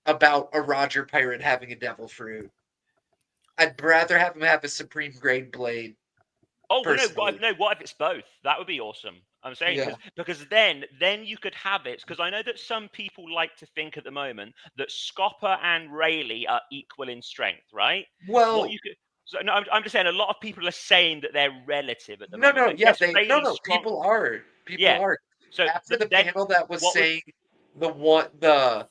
about a Roger pirate having a devil fruit. I'd rather have him have a supreme grade blade. Oh, well, Personally, what if it's both? That would be awesome. I'm saying yeah. because then you could have it, because I know that some people like to think at the moment that Scopper and Rayleigh are equal in strength, right? What Well, you could so no, I'm just saying a lot of people are saying that they're relative at the no, moment. no, Like yeah, yes, Rayleigh's strong. people Yeah. are. So After the then panel that was what would saying the one the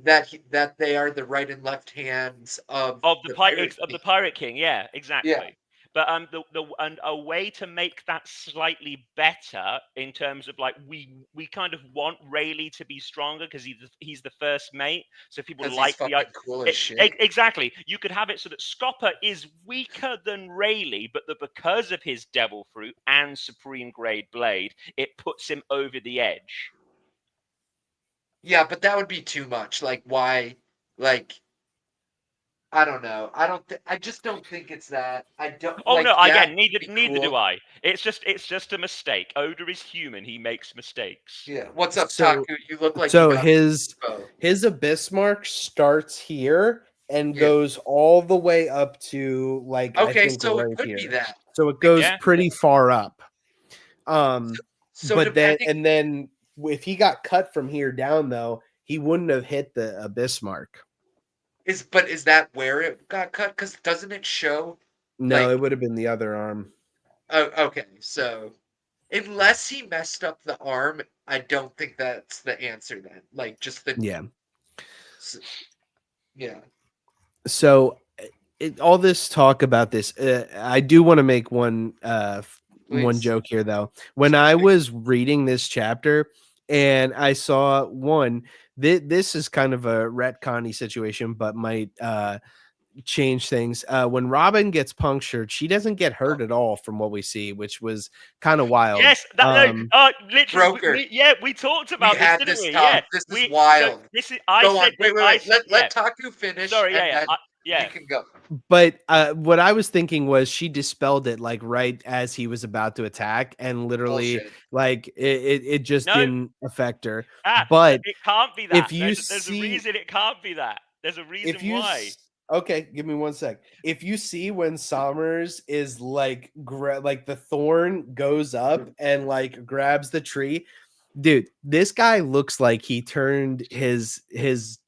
that they are the right and left hands of the pirate of king. the Pirate King, yeah, Yeah, exactly. But and a way to make that slightly better in terms of like we kind of want Rayleigh to be stronger because he's the first mate, so people because he's like fucking cool as shit. exactly. You could have it so that Scopper is weaker than Rayleigh, but that because of his Devil Fruit and Supreme Grade Blade, it puts him over the edge. Yeah, but that would be too much. Like, why? Like, I don't know. I just don't think it's that. I don't Oh like. no, Yeah, again, it'd be neither do cool. I. It's just a mistake. Oda is human. He makes mistakes. Yeah. What's up, So Taku? You look like you so got his info. his abyss mark starts here and Yeah. goes all the way up to like I Okay, think so it right could be here. that. So it goes Yeah. pretty far up. So But depending then if he got cut from here down though, he wouldn't have hit the abyss mark. is that where it got cut? Because doesn't it show No, like? it would have been the other arm. Oh, okay. So unless he messed up the arm, I don't think that's the answer. Then, like, just the Yeah. yeah. So all this talk about this, I do want to make one Please. joke here though. When I was reading this chapter and I saw one, this is kind of a retconny situation, but might change things. When Robin gets punctured, she doesn't get Oh, hurt at all, from what we see, which was kind of wild. Yes, that no, literally, Broker. we talked We about this, had didn't this we? Yeah, talk. This is we so wild. this is I Go said on. Wait, wait, I wait. said Let yeah. Taku finish, Sorry, and yeah, then yeah. you can go. But what I was thinking was she dispelled it like right as he was about to attack, and literally Bullshit. like it just No, didn't affect her. no, But it can't be that. if you There's a see reason it can't be that. There's a if reason you why. okay, give me 1 sec. If you see when Somers is like like the thorn goes up and like grabs the tree, dude, this guy looks like he turned his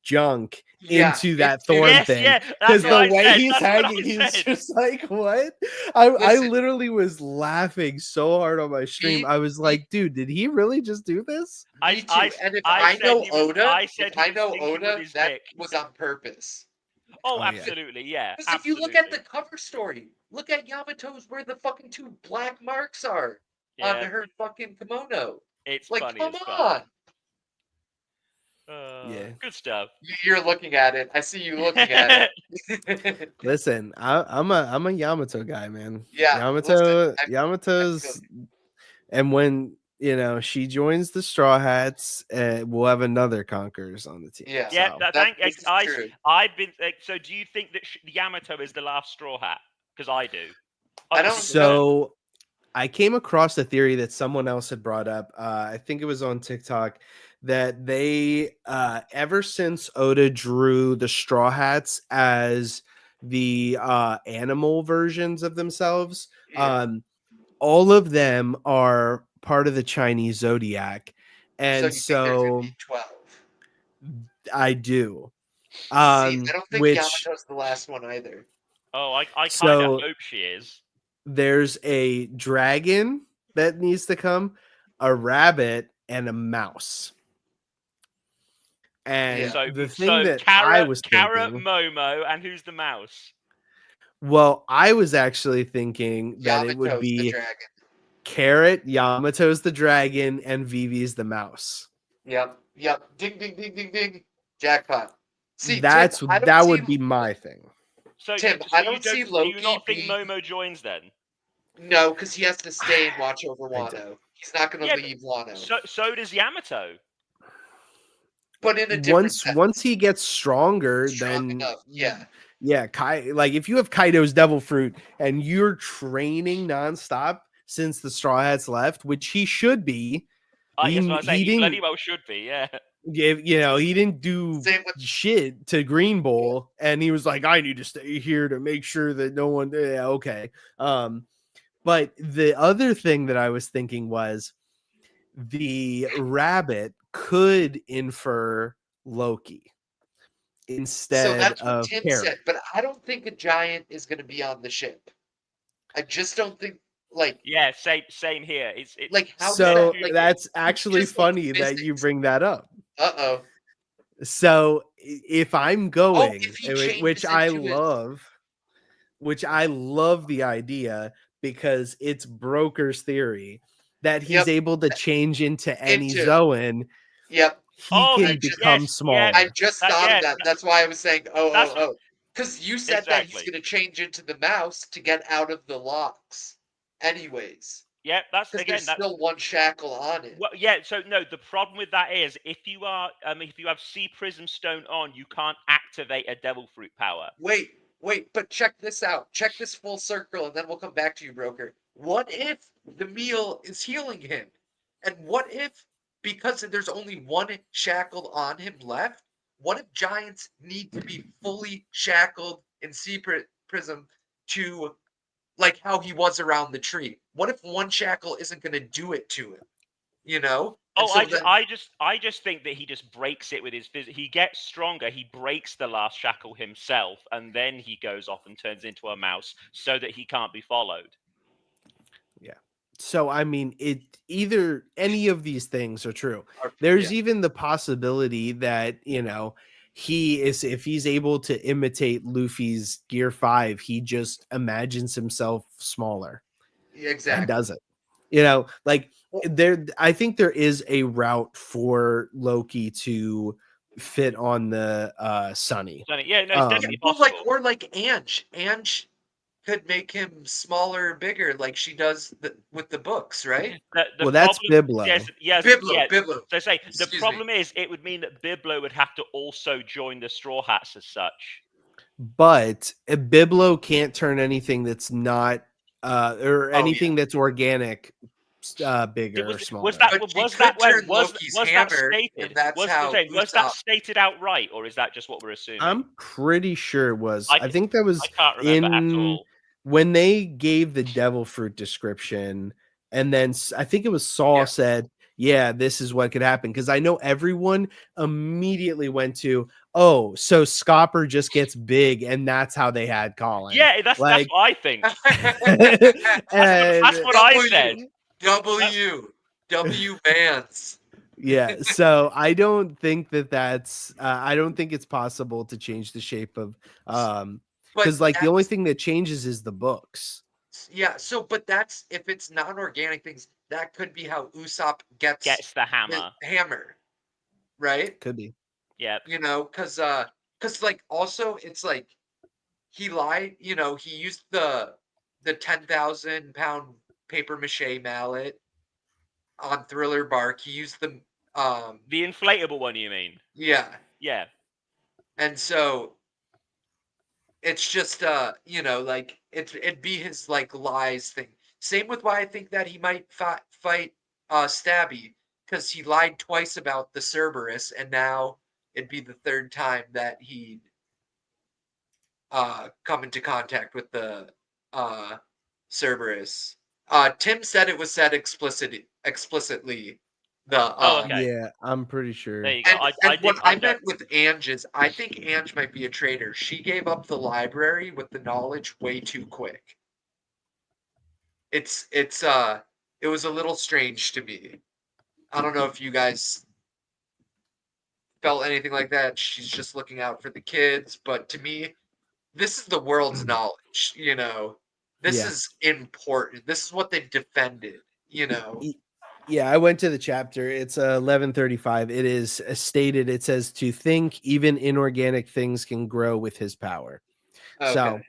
junk Yeah, into it, that dude. thorn Yes, thing, yeah, because that's what the I way said. he's That's what hanging, I he's said. just like, what? I Listen, literally was laughing so hard on my stream. me, I was me, like, dude, did he really just do this? me too. And if I I said know he was Oda, thinking with his that dick. was on purpose. Oh, Oh yeah. absolutely, yeah, Because if you look at the absolutely, cover story, look at Yamato's where the fucking two black marks are on yeah. her fucking kimono. It's Like, funny come as fuck. on. Yeah. Good stuff. You're looking at it. I see you looking at it. Listen, I'm a Yamato guy, man. Yeah, listen, I'm feeling Yamato's, and when she joins the Straw Hats, we'll have another Conquerors on the team. Yeah, Yeah, So this is true. I've been like, so do you think that Yamato is the last Straw Hat? Because I do. I Other don't people don't. so I came across a theory that someone else had brought up. I think it was on TikTok, that they ever since Oda drew the Straw Hats as the animal versions of themselves, Yeah. all of them are part of the Chinese zodiac, So and you think there's gonna so be 12? I do. See, I don't think Which Yamato's the last one either. Oh, I kind of so hope she is. there's a dragon that needs to come, a rabbit, and a mouse. And Yeah. the thing that I Kara, was Kara, thinking, Momo, and who's the mouse? well, I was actually thinking that it would Yamato's the be dragon. Carrot, Yamato's the dragon, and Vivi's the mouse. Yep. Yep. Ding, ding, ding, ding, ding. Jackpot. See, That Tim, I don't that see would be my thing. So, Tim, so I you don't see don't do you Loki not think being Momo joins then? no, because he has to stay and watch over I don't. Wano. He's not going to Yeah, leave Wano. so does Yamato. but in a different once sense. he gets stronger, Strong then enough, yeah. yeah, like if you have Kaido's devil fruit and you're training nonstop since the Straw Hats left, which he should be, Yes, what I say, he he bloody didn't well should be. Yeah. give, he didn't do Same with shit to Green Bull, and he was like, I need to stay here to make sure that no one. Yeah, okay. But the other thing that I was thinking was the rabbit could infer Loki so instead that's what of Tim Carrot. said, but I don't think a giant is going to be on the ship. I just don't think like Yeah, same here. It's how So like that's actually just like funny that you physics. bring that up. Uh-oh. So if I'm Oh, going, if he which changes I into his love, the idea because it's Broker's theory that he's yep, able to change into any into Zoan, yep. he oh can become yes, yeah, I smaller. just that thought of yeah, that. That's why I was saying that's because you said that he's exactly. going to change into the mouse to get out of the locks anyways, Yeah, that's because there's again that. still one shackle on it. Well, yeah. So no, the problem with that is if you have Sea Prism Stone on, you can't activate a Devil Fruit power. Wait, but check this out. Check this full circle, and then we'll come back to you, Broker. What if the meal is healing him? And what if, because there's only one shackled on him left, what if giants need to be fully shackled in Sea Prism to, like how he was around the tree? What if one shackle isn't going to do it to him? You know? And Oh, so then, I just think that he just breaks it with his He gets stronger. He breaks the last shackle himself, and then he goes off and turns into a mouse so that he can't be followed. Yeah. So I mean, either any of these things are true. yeah. There's even the possibility that if he's able to imitate Luffy's Gear 5, he just imagines himself smaller Yeah, and exactly. does it. Like I think there is a route for Loki to fit on the Sunny. Yeah, no, it's definitely Well, possible. like Ange. Ange could make him smaller or bigger, like she does with the books, right? The Well, that's problem, Biblo. yes, Biblo, yeah. Biblo. So say the Excuse problem me. is it would mean that Biblo would have to also join the Straw Hats as such. But a Biblo can't turn anything that's not or anything that's organic bigger or smaller. But she could turn Loki's was that hammer, and stated? that's how Was that Usopp. stated outright, or is that just what we're assuming? I'm pretty sure it was. I I think that was can't remember at all. when they gave the devil fruit description, and then I think it was Saul said, yeah, this is what could happen. Because I know everyone immediately went to, oh, so Scopper just gets big, and that's how they had Colin. Yeah, that's what I think. That's what I said. W Vance. Yeah, so I don't think that's I don't think it's possible to change the shape of because like the only thing that changes is the books. Yeah, but that's if it's non-organic things, that could be how Usopp gets the hammer. Right? Could be. Yeah. Because like also it's like he lied, he used the 10,000-pound paper mache mallet on Thriller Bark. He used the inflatable one, you mean? Yeah. Yeah. And so it's just like it'd be his like lies thing. Same with why I think that he might fight Stabby, because he lied twice about the Cerberus, and now it'd be the third time that he'd come into contact with the Cerberus. Tim said it was said explicitly. Okay. Yeah, I'm pretty sure. There you go. And what I meant with Ange is I think Ange might be a traitor. She gave up the library with the knowledge way too quick. It was a little strange to me. I don't know if you guys felt anything like that. She's just looking out for the kids, but to me, this is the world's knowledge, This is important. This is what they've defended, Yeah, I went to the chapter. It's 1135. It is stated, it says to think even inorganic things can grow with his power. Okay. So,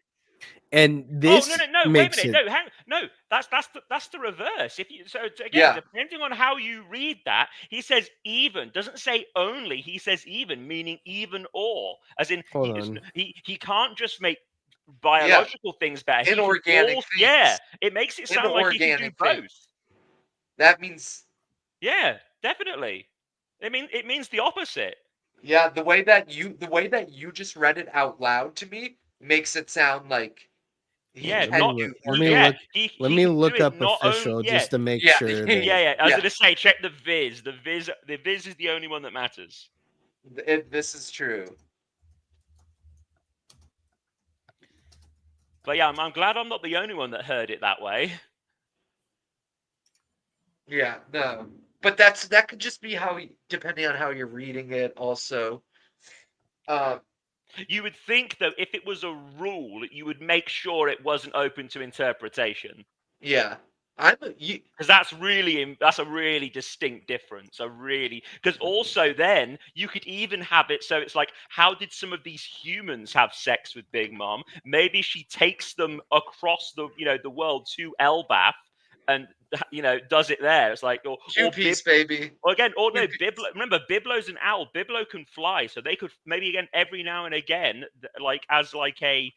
And Oh this no! Wait makes a minute! it. No, that's the reverse. If you again, Yeah. depending on how you read that, he says even, doesn't say only. He says even, meaning even or, as in Hold on. he can't just make biological things better. He can Inorganic things. yeah. It makes it sound like he can do Inorganic both. things. That means Yeah, definitely. It means the opposite. yeah. The way that you just read it out loud to me makes it sound like he Yeah, can not do Let or me not. yeah. look. He Let he me can do look it up not only official yeah. just to make Yeah, sure yeah, that. Yeah. I was Yeah. gonna say, check the Viz. The Viz is the only one that matters. This is true. But yeah, I'm glad I'm not the only one that heard it that way. Yeah, no. But that could just be depending on how you're reading it also. Um, You would think, though, if it was a rule, you would make sure it wasn't open to interpretation. yeah. Because that's a really distinct difference. Because also then you could even have it so it's like, how did some of these humans have sex with Big Mom? Maybe she takes them across the world to Elbath and does it there. It's like Two piece, baby. or again, or no, Two-piece. Biblo. Remember, Biblo's an owl. Biblo can fly, so they could maybe again every now and again, like as like a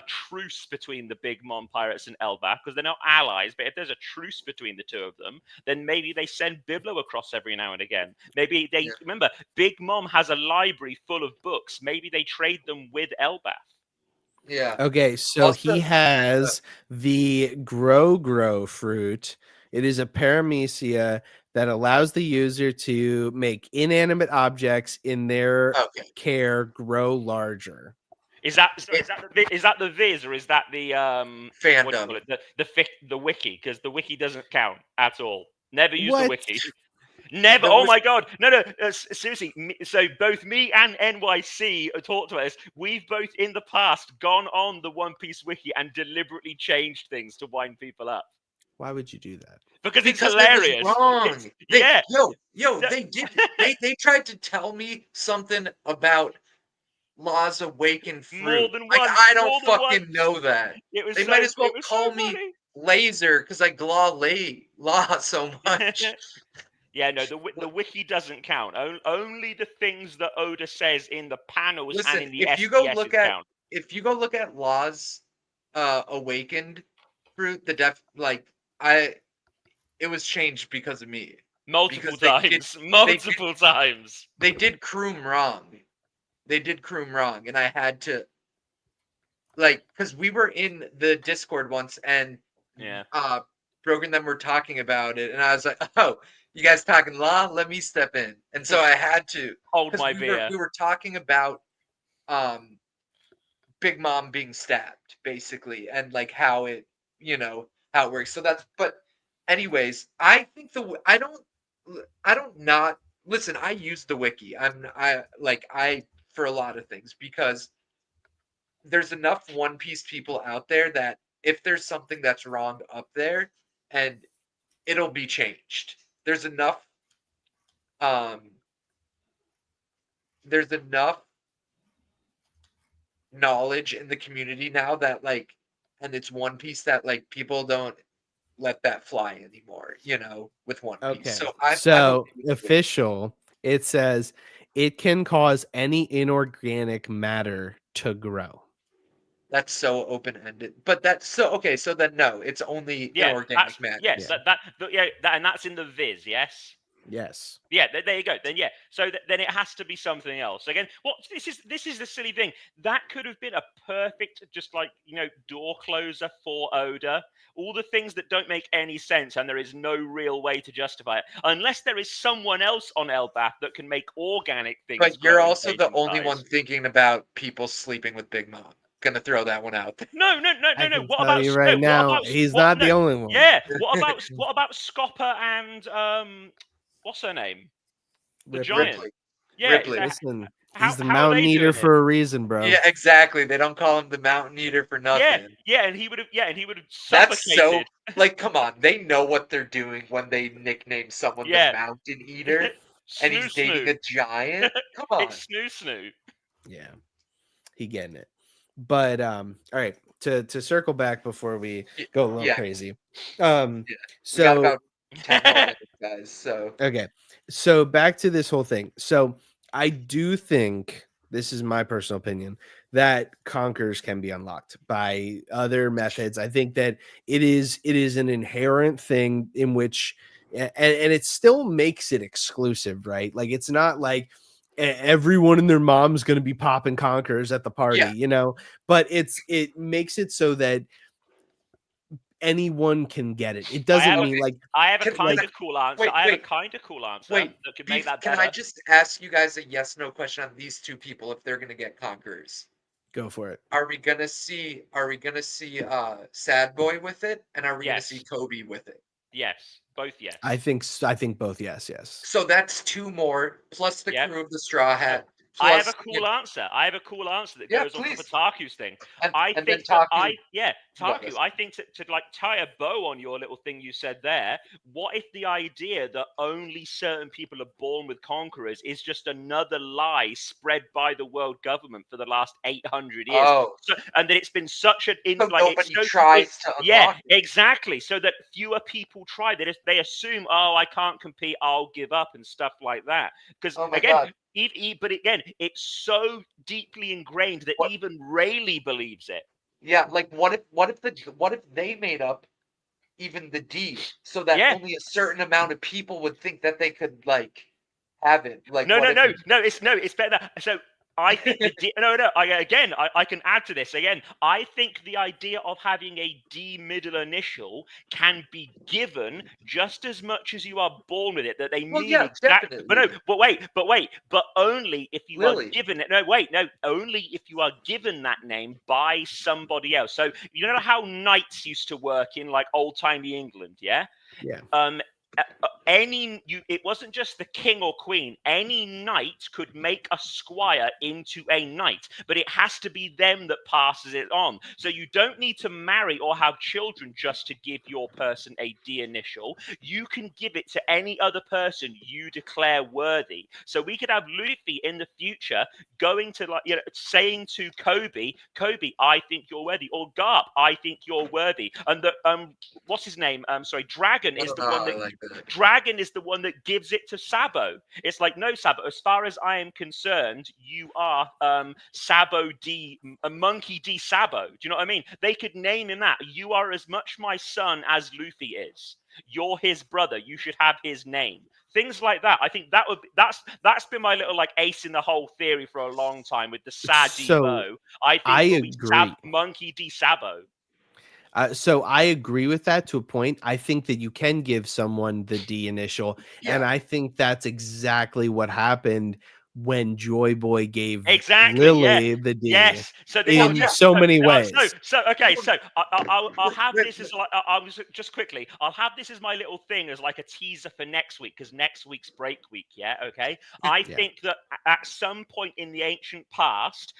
truce between the Big Mom pirates and Elbaf, because they're not allies. But if there's a truce between the two of them, then maybe they send Biblo across every now and again. Maybe they remember Big Mom has a library full of books. Maybe they trade them with Elbaf. Yeah. Okay, so Also, he has the grow fruit. It is a paramecia that allows the user to make inanimate objects in their okay. care grow larger. Is that the Viz or is that the what do you call Fandom. it? The wiki? Because the wiki doesn't count at all. Never use the What? wiki. Never. Oh my god. No. Seriously. So both me and NYC talked about this. We've both in the past gone on the One Piece wiki and deliberately changed things to wind people up Why would you do that? because it's Because it was hilarious. wrong. Yeah. They did. They tried to tell me something about Law's awakened More fruit. than Like once. I don't More than fucking once. know that. It was They so. might as well It was call so me funny. Laser because I glaw Law so much. Yeah, no, the wiki doesn't count. Only the things that Oda says in the panels and Listen, in the if you go SDSs count. Law's awakened fruit, it was changed because of me. Multiple Because times. Multiple times. they did Kroom wrong. They did Kroom wrong, and I had to because we were in the Discord once and Yeah. Brogan and them were talking about it, and I was like, "Oh, you guys talking Law? Let me step in." And so I had to Hold because my beer. we were talking about Big Mom being stabbed, basically, and like how it works. So but anyways, I think I don't not listen. I use the wiki. I for a lot of things because there's enough One Piece people out there that if there's something that's wrong up there, and it'll be changed. Um, there's enough knowledge in the community now that and it's One Piece that people don't let that fly anymore, with One Piece. Okay. I'm okay with it. Official, it says it can cause any inorganic matter to grow. That's so open-ended. But that's so okay, so then no, it's only inorganic matter. Yes, Yeah. and that's in the Viz, yes? Yes. Yeah, there you go. Then yeah, so then it has to be something else. Again, this is the silly thing. That could have been a perfect, just door closer for Oda. All the things that don't make any sense, and there is no real way to justify it, unless there is someone else on Elbath that can make organic things. But you're grow in also the only size. one thinking about people sleeping with Big Mom. Gonna throw that one out there. No. I can What tell about you right now, he's not the only one. Yeah. What about Scopper and what's her name? The Ripley. giant. Yeah. Ripley. Listen, How he's the are they Mountain Eater doing for a reason, bro. Yeah, exactly. They don't call him the Mountain Eater for nothing. Yeah, and he would have That's so suffocated. come on. They know what they're doing when they nickname someone the Mountain Eater and he's dating a giant. Come on. It's Snoo. Yeah, he getting it. But all right, to circle back before we go a little Yeah, crazy. yeah. We got So about 10 more minutes, guys. So okay, so back to this whole thing. So I do think, this is my personal opinion, that conquers can be unlocked by other methods. I think that it is an inherent thing in which, and it still makes it exclusive, right? Like it's not like everyone and their mom's going to be popping conquers at the party, yeah, but it makes it so that anyone can get it. It I doesn't have a, mean like I have a Can, kind like of cool answer. wait, I have a wait, kind of cool answer wait. that could make Beef, that can I better. just ask you guys a yes/no question on these two people if they're gonna get conquerors? go for it. Are we gonna see? Are we gonna see? Sad Boy with it, and are we gonna see Yes, Kobe with it? yes, both yes. I think both. Yes. So that's two more, plus the Yep. crew of the Straw No, Hat, I have a plus cool answer. I have a cool answer that yeah, goes on top of please, Taku's thing. and I and then think that Taku. What Taku, was I think to like tie a bow on your little thing you said there, what if the idea that only certain people are born with conquerors is just another lie spread by the world government for the last 800 years? Oh, So, and that it's been such an so like it's nobody so tries to yeah, unlock it. exactly. So that fewer people try. That if they assume, oh, I can't compete, I'll give up and stuff like that. Because Oh my again, God, but again, it's so deeply ingrained that what? even Rayleigh believes it. Yeah, like what if they made up even the D so that Yeah. only a certain amount of people would think that they could like have it? Like No, what no, if? no. It's better. So I think I can add to this again. I think the idea of having a D middle initial can be given just as much as you are born with it. That they Well, mean yeah, exact. But no. definitely. But only if you are Lily. given it. No, wait, no. Only if you are given that name by somebody else. So you know how knights used to work in like old timey England, yeah. Yeah. um it wasn't just the king or queen. Any knight could make a squire into a knight, but it has to be them that passes it on. So you don't need to marry or have children just to give your person a D initial. You can give it to any other person you declare worthy. So we could have Luffy in the future going to saying to Kobe, I think you're worthy, or Garp, I think you're worthy. And the what's his name? Sorry, Dragon is the one I that like that. Dragon is the one that gives it to Sabo. It's like, no, Sabo, as far as I am concerned, you are Sabo D, a Monkey D Sabo. Do you know what I mean? They could name him that. You are as much my son as Luffy is. You're his brother. You should have his name. Things like that. I think that's been my little like ace in the hole theory for a long time with the Sad D So Bo. I think I it'll be agree. Monkey D Sabo. So I agree with that to a point. I think that you can give someone the D initial, and Yeah. I think that's exactly what happened when Joy Boy gave Exactly. Yeah. Lily the D Yes. So Well, in yeah. so many so ways. okay. So I'll have Wait, this as like I was just quickly. I'll have this as my little thing as like a teaser for next week because next week's break week. Yeah. Okay. I Yeah. think that at some point in the ancient past,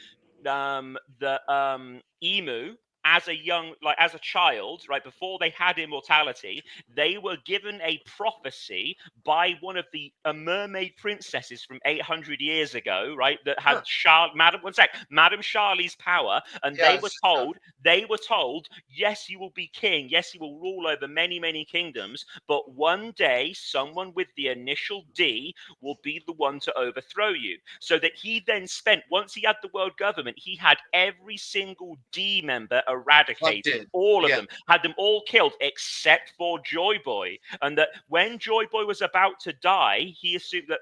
the emu, as a child, right before they had immortality, they were given a prophecy by one of the mermaid princesses from 800 years ago, right, that had Madame Charlie's power, and yeah. they were told, yes, you will be king, yes, you will rule over many, many kingdoms, but one day someone with the initial D will be the one to overthrow you. So that he then spent, once he had the world government, he had every single D member eradicated, Hunted. all of Yeah. them, had them all killed except for Joy Boy. And that when Joy Boy was about to die, he assumed that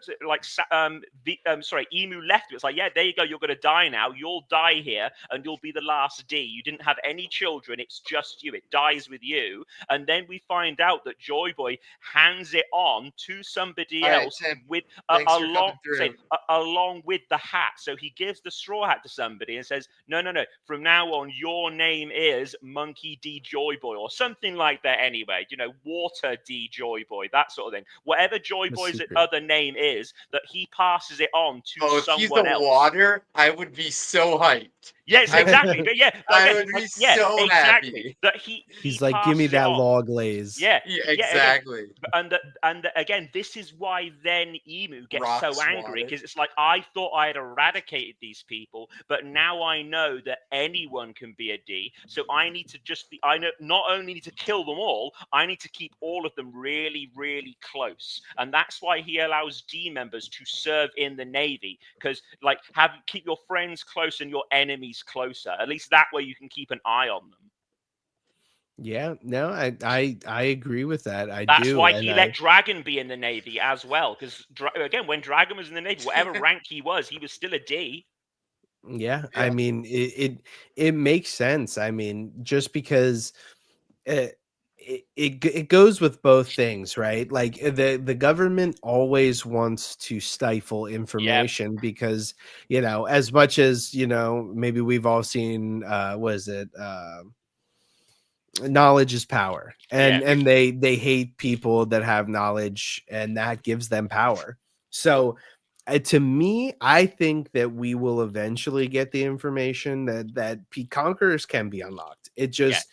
Emu left him. It's like, yeah, there you go, you're going to die now. You'll die here, and you'll be the last D. You didn't have any children. It's just you. It dies with you. And then we find out that Joy Boy hands it on to somebody All right, else Tim. with Thanks for coming through. along with the hat. So he gives the straw hat to somebody and says, no. From now on, your name is Monkey D Joy Boy or something like that. Anyway, Water D Joy Boy, that sort of thing. Whatever Joy That's Boy's super. other name is, that he passes it on to Oh, if he's someone the else. water, I would be so hyped. Yes, exactly. But yeah, but I again, would be yeah, so exactly. happy. That he He's like, give passed me it that on. law glaze. Yeah, Yeah, yeah, again, exactly. and again, this is why then Emu gets Rock so angry, swatted. because it's like, I thought I had eradicated these people, but now I know that anyone can be a D, so I need to I know not only need to kill them all, I need to keep all of them really, really close, and that's why he allows D members to serve in the Navy, because like keep your friends close and your enemies closer. At least that way you can keep an eye on them. Yeah, no, I agree with that. I That's do, why and he let Dragon be in the Navy as well. Because again, when Dragon was in the Navy, whatever rank he was still a D. yeah, Yeah. I mean, it makes sense. I mean, just because it goes with both things, right? Like the government always wants to stifle information because, you know, as much as, you know, maybe we've all seen was it knowledge is power, and Yeah. they hate people that have knowledge, and that gives them power. So to me, I think that we will eventually get the information that conquerors can be unlocked. It just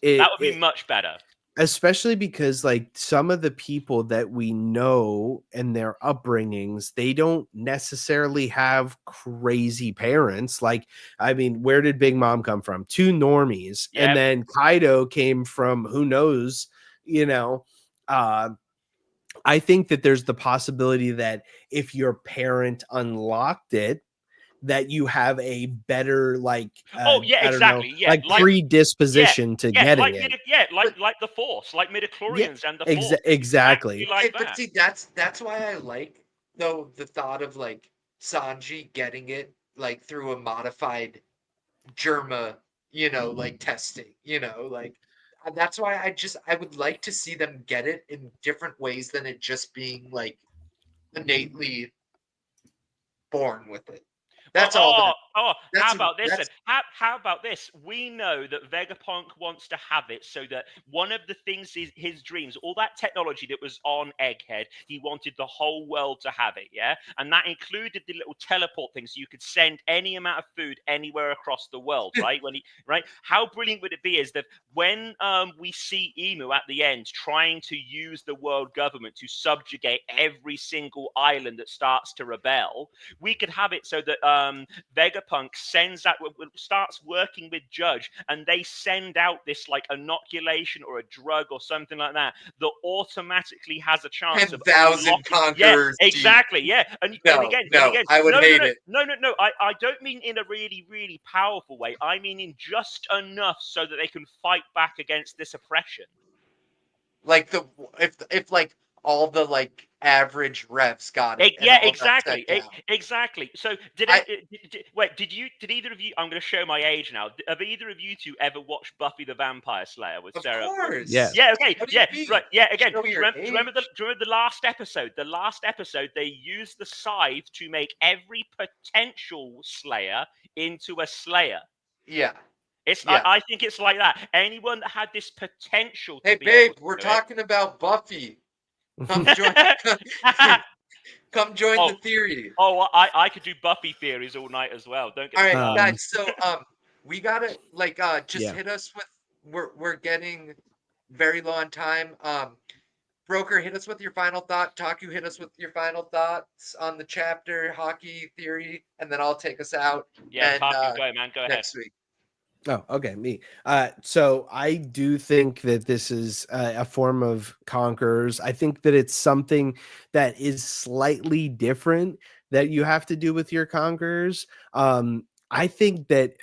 That would be it much better. especially because like some of the people that we know and their upbringings, they don't necessarily have crazy parents. Like, I mean, where did Big Mom come from? Two normies. Yep. And then Kaido came from who knows, you know. I think that there's the possibility that if your parent unlocked it, that you have a better like Oh yeah, I don't know, exactly. Yeah, like predisposition to getting it. like the Force, like Yeah, midichlorians and the Force. exactly. Like But that. see, that's why I like though the thought of like Sanji getting it like through a modified Germa, you know, like testing, you know, like that's why I would like to see them get it in different ways than it just being like innately born with it. That's all that. How That's about this then? that's How about this? We know that Vegapunk wants to have it so that one of the things is his dreams, all that technology that was on Egghead, he wanted the whole world to have it, yeah? And that included the little teleport things, so you could send any amount of food anywhere across the world, right? Right? How brilliant would it be is that when we see Emu at the end trying to use the world government to subjugate every single island that starts to rebel, we could have it so that Vegapunk starts working with Judge, and they send out this like inoculation or a drug or something like that automatically has a chance of 10,000 conquerors. Yeah, exactly. Yeah, and again, I would hate it. No. I don't mean in a really, really powerful way. I mean in just enough so that they can fight back against this oppression. Like if like all the like average revs got it. Yeah, exactly. Exactly. So did either of you? I'm going to show my age now. Have either of you two ever watched Buffy the Vampire Slayer with Sarah? Of course. Yeah. Yeah. Okay. What do you Yeah. mean? Right. Yeah. Again, Show do you your remember age. the last episode? The last episode, they used the scythe to make every potential Slayer into a Slayer. Yeah. It's. Yeah. I think it's like that. Anyone that had this potential. Hey, To be babe, able to we're do talking about Buffy. Come join. it. Come join the theory. Oh, I could do Buffy theories all night as well. Don't get All me right, started. guys. So we gotta like just Yeah. hit us with. We're getting very low on time. Broker, hit us with your final thought. Taku, hit us with your final thoughts on the chapter hockey theory, and then I'll take us out. Yeah, and, Taku, go, man. Go ahead. next week. Oh, okay, me. So I do think that this is a form of conquerors. I think that it's something that is slightly different that you have to do with your conquerors. I think that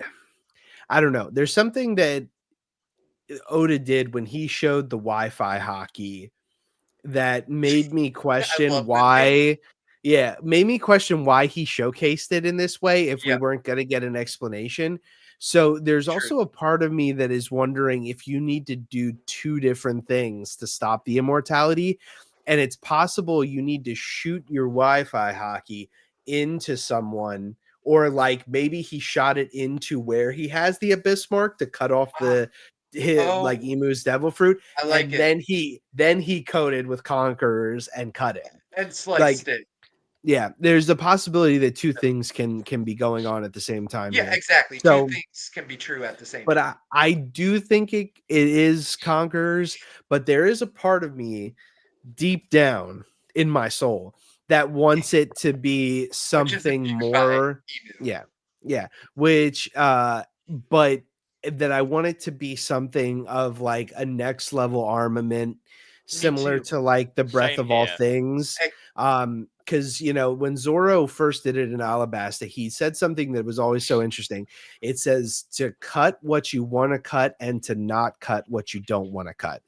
I don't know. There's something that Oda did when he showed the Wi-Fi hockey that made me question love that why. Yeah, made me question why he showcased it in this way if we Yep. weren't going to get an explanation. So there's also a part of me that is wondering if you need to do two different things to stop the immortality. And it's possible you need to shoot your Wi-Fi hockey into someone, or like maybe he shot it into where he has the abyss mark to cut off the like Emu's devil fruit. I like and it. then he coated with conquerors and cut it And sliced it. Yeah, there's the possibility that two things can be going on at the same time Yeah, here. exactly. Two So, things can be true at the same but time. I do think it is Conquerors, but there is a part of me deep down in my soul that wants it to be Which is something imbued by more. Emu. Yeah, which but that I want it to be something of like a next level armament Me similar too. to like the Breath Same of All here. Things. Hey, Because when Zorro first did it in Alabasta, he said something that was always so interesting. It says to cut what you want to cut and to not cut what you don't want to cut.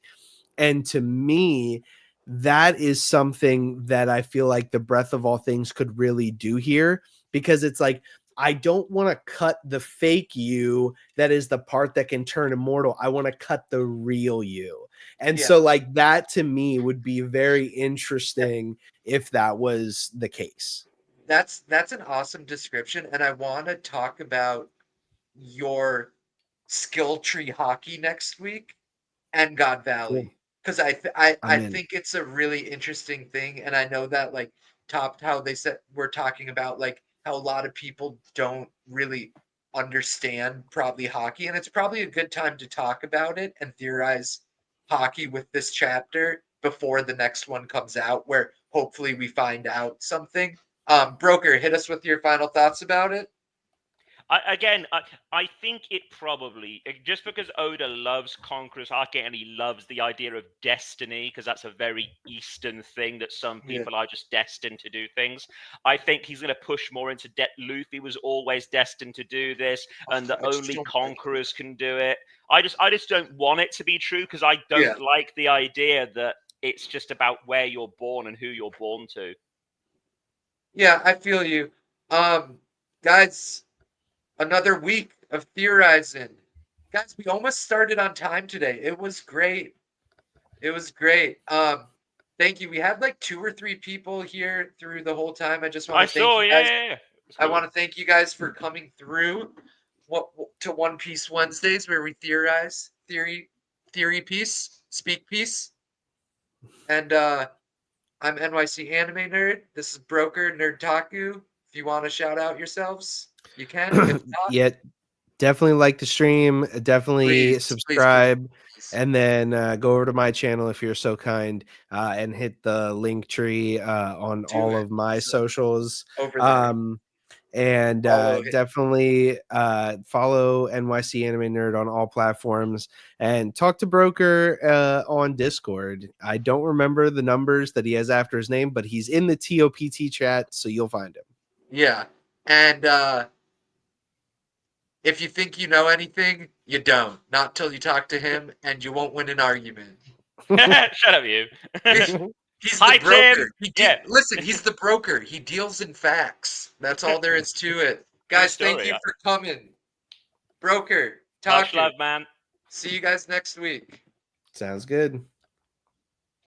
And to me, that is something that I feel like the Breath of All Things could really do here, because it's like, I don't want to cut the fake you that is the part that can turn immortal. I want to cut the real you. And yeah, so like that to me would be very interesting if that was the case. that's an awesome description, and I want to talk about your skill tree hockey next week and God Cool. Valley, because I I'm in. think it's a really interesting thing, and I know that like how they said we're talking about like how a lot of people don't really understand probably hockey, and it's probably a good time to talk about it and theorize hockey with this chapter before the next one comes out, where hopefully we find out something. Broker, hit us with your final thoughts about it. I think it probably, just because Oda loves Conqueror's Hake and he loves the idea of destiny, because that's a very Eastern thing that some Yeah. people are just destined to do things. I think he's going to push more into Luffy was always destined to do this, and that I just only don't think. conquerors can do it. I just don't want it to be true, because I Yeah, don't like the idea that it's just about where you're born and who you're born to. yeah, I feel you. Guys, another week of theorizing. Guys, we almost started on time today. It was great. It was great. Thank you. We had like 2 or 3 people here through the whole time. I just want I to thank saw, you guys. yeah. It's I cool. want to thank you guys for coming through to One Piece Wednesdays, where we theorize theory piece, speak piece. And I'm NYC Anime Nerd. This is Broker Nerd Taku. If you want to shout out yourselves, you can. If not, Yeah, definitely like the stream, definitely please, please, subscribe, please. and then go over to my channel if you're so kind, and hit the link tree on Do all it. of my So socials. over there. And Follow it. definitely follow NYC Anime Nerd on all platforms, and talk to Broker on Discord. I don't remember the numbers that he has after his name, but he's in the TOPT chat, so you'll find him. Yeah. And if you think you know anything, you don't. Not till you talk to him, and you won't win an argument. Shut up, you. He's the Hi, Tim. broker. Yeah, Listen, he's the broker. He deals in facts. That's all there is to it. true Guys, thank story. you for coming. Broker, Much Taku. love, man. See you guys next week. Sounds good.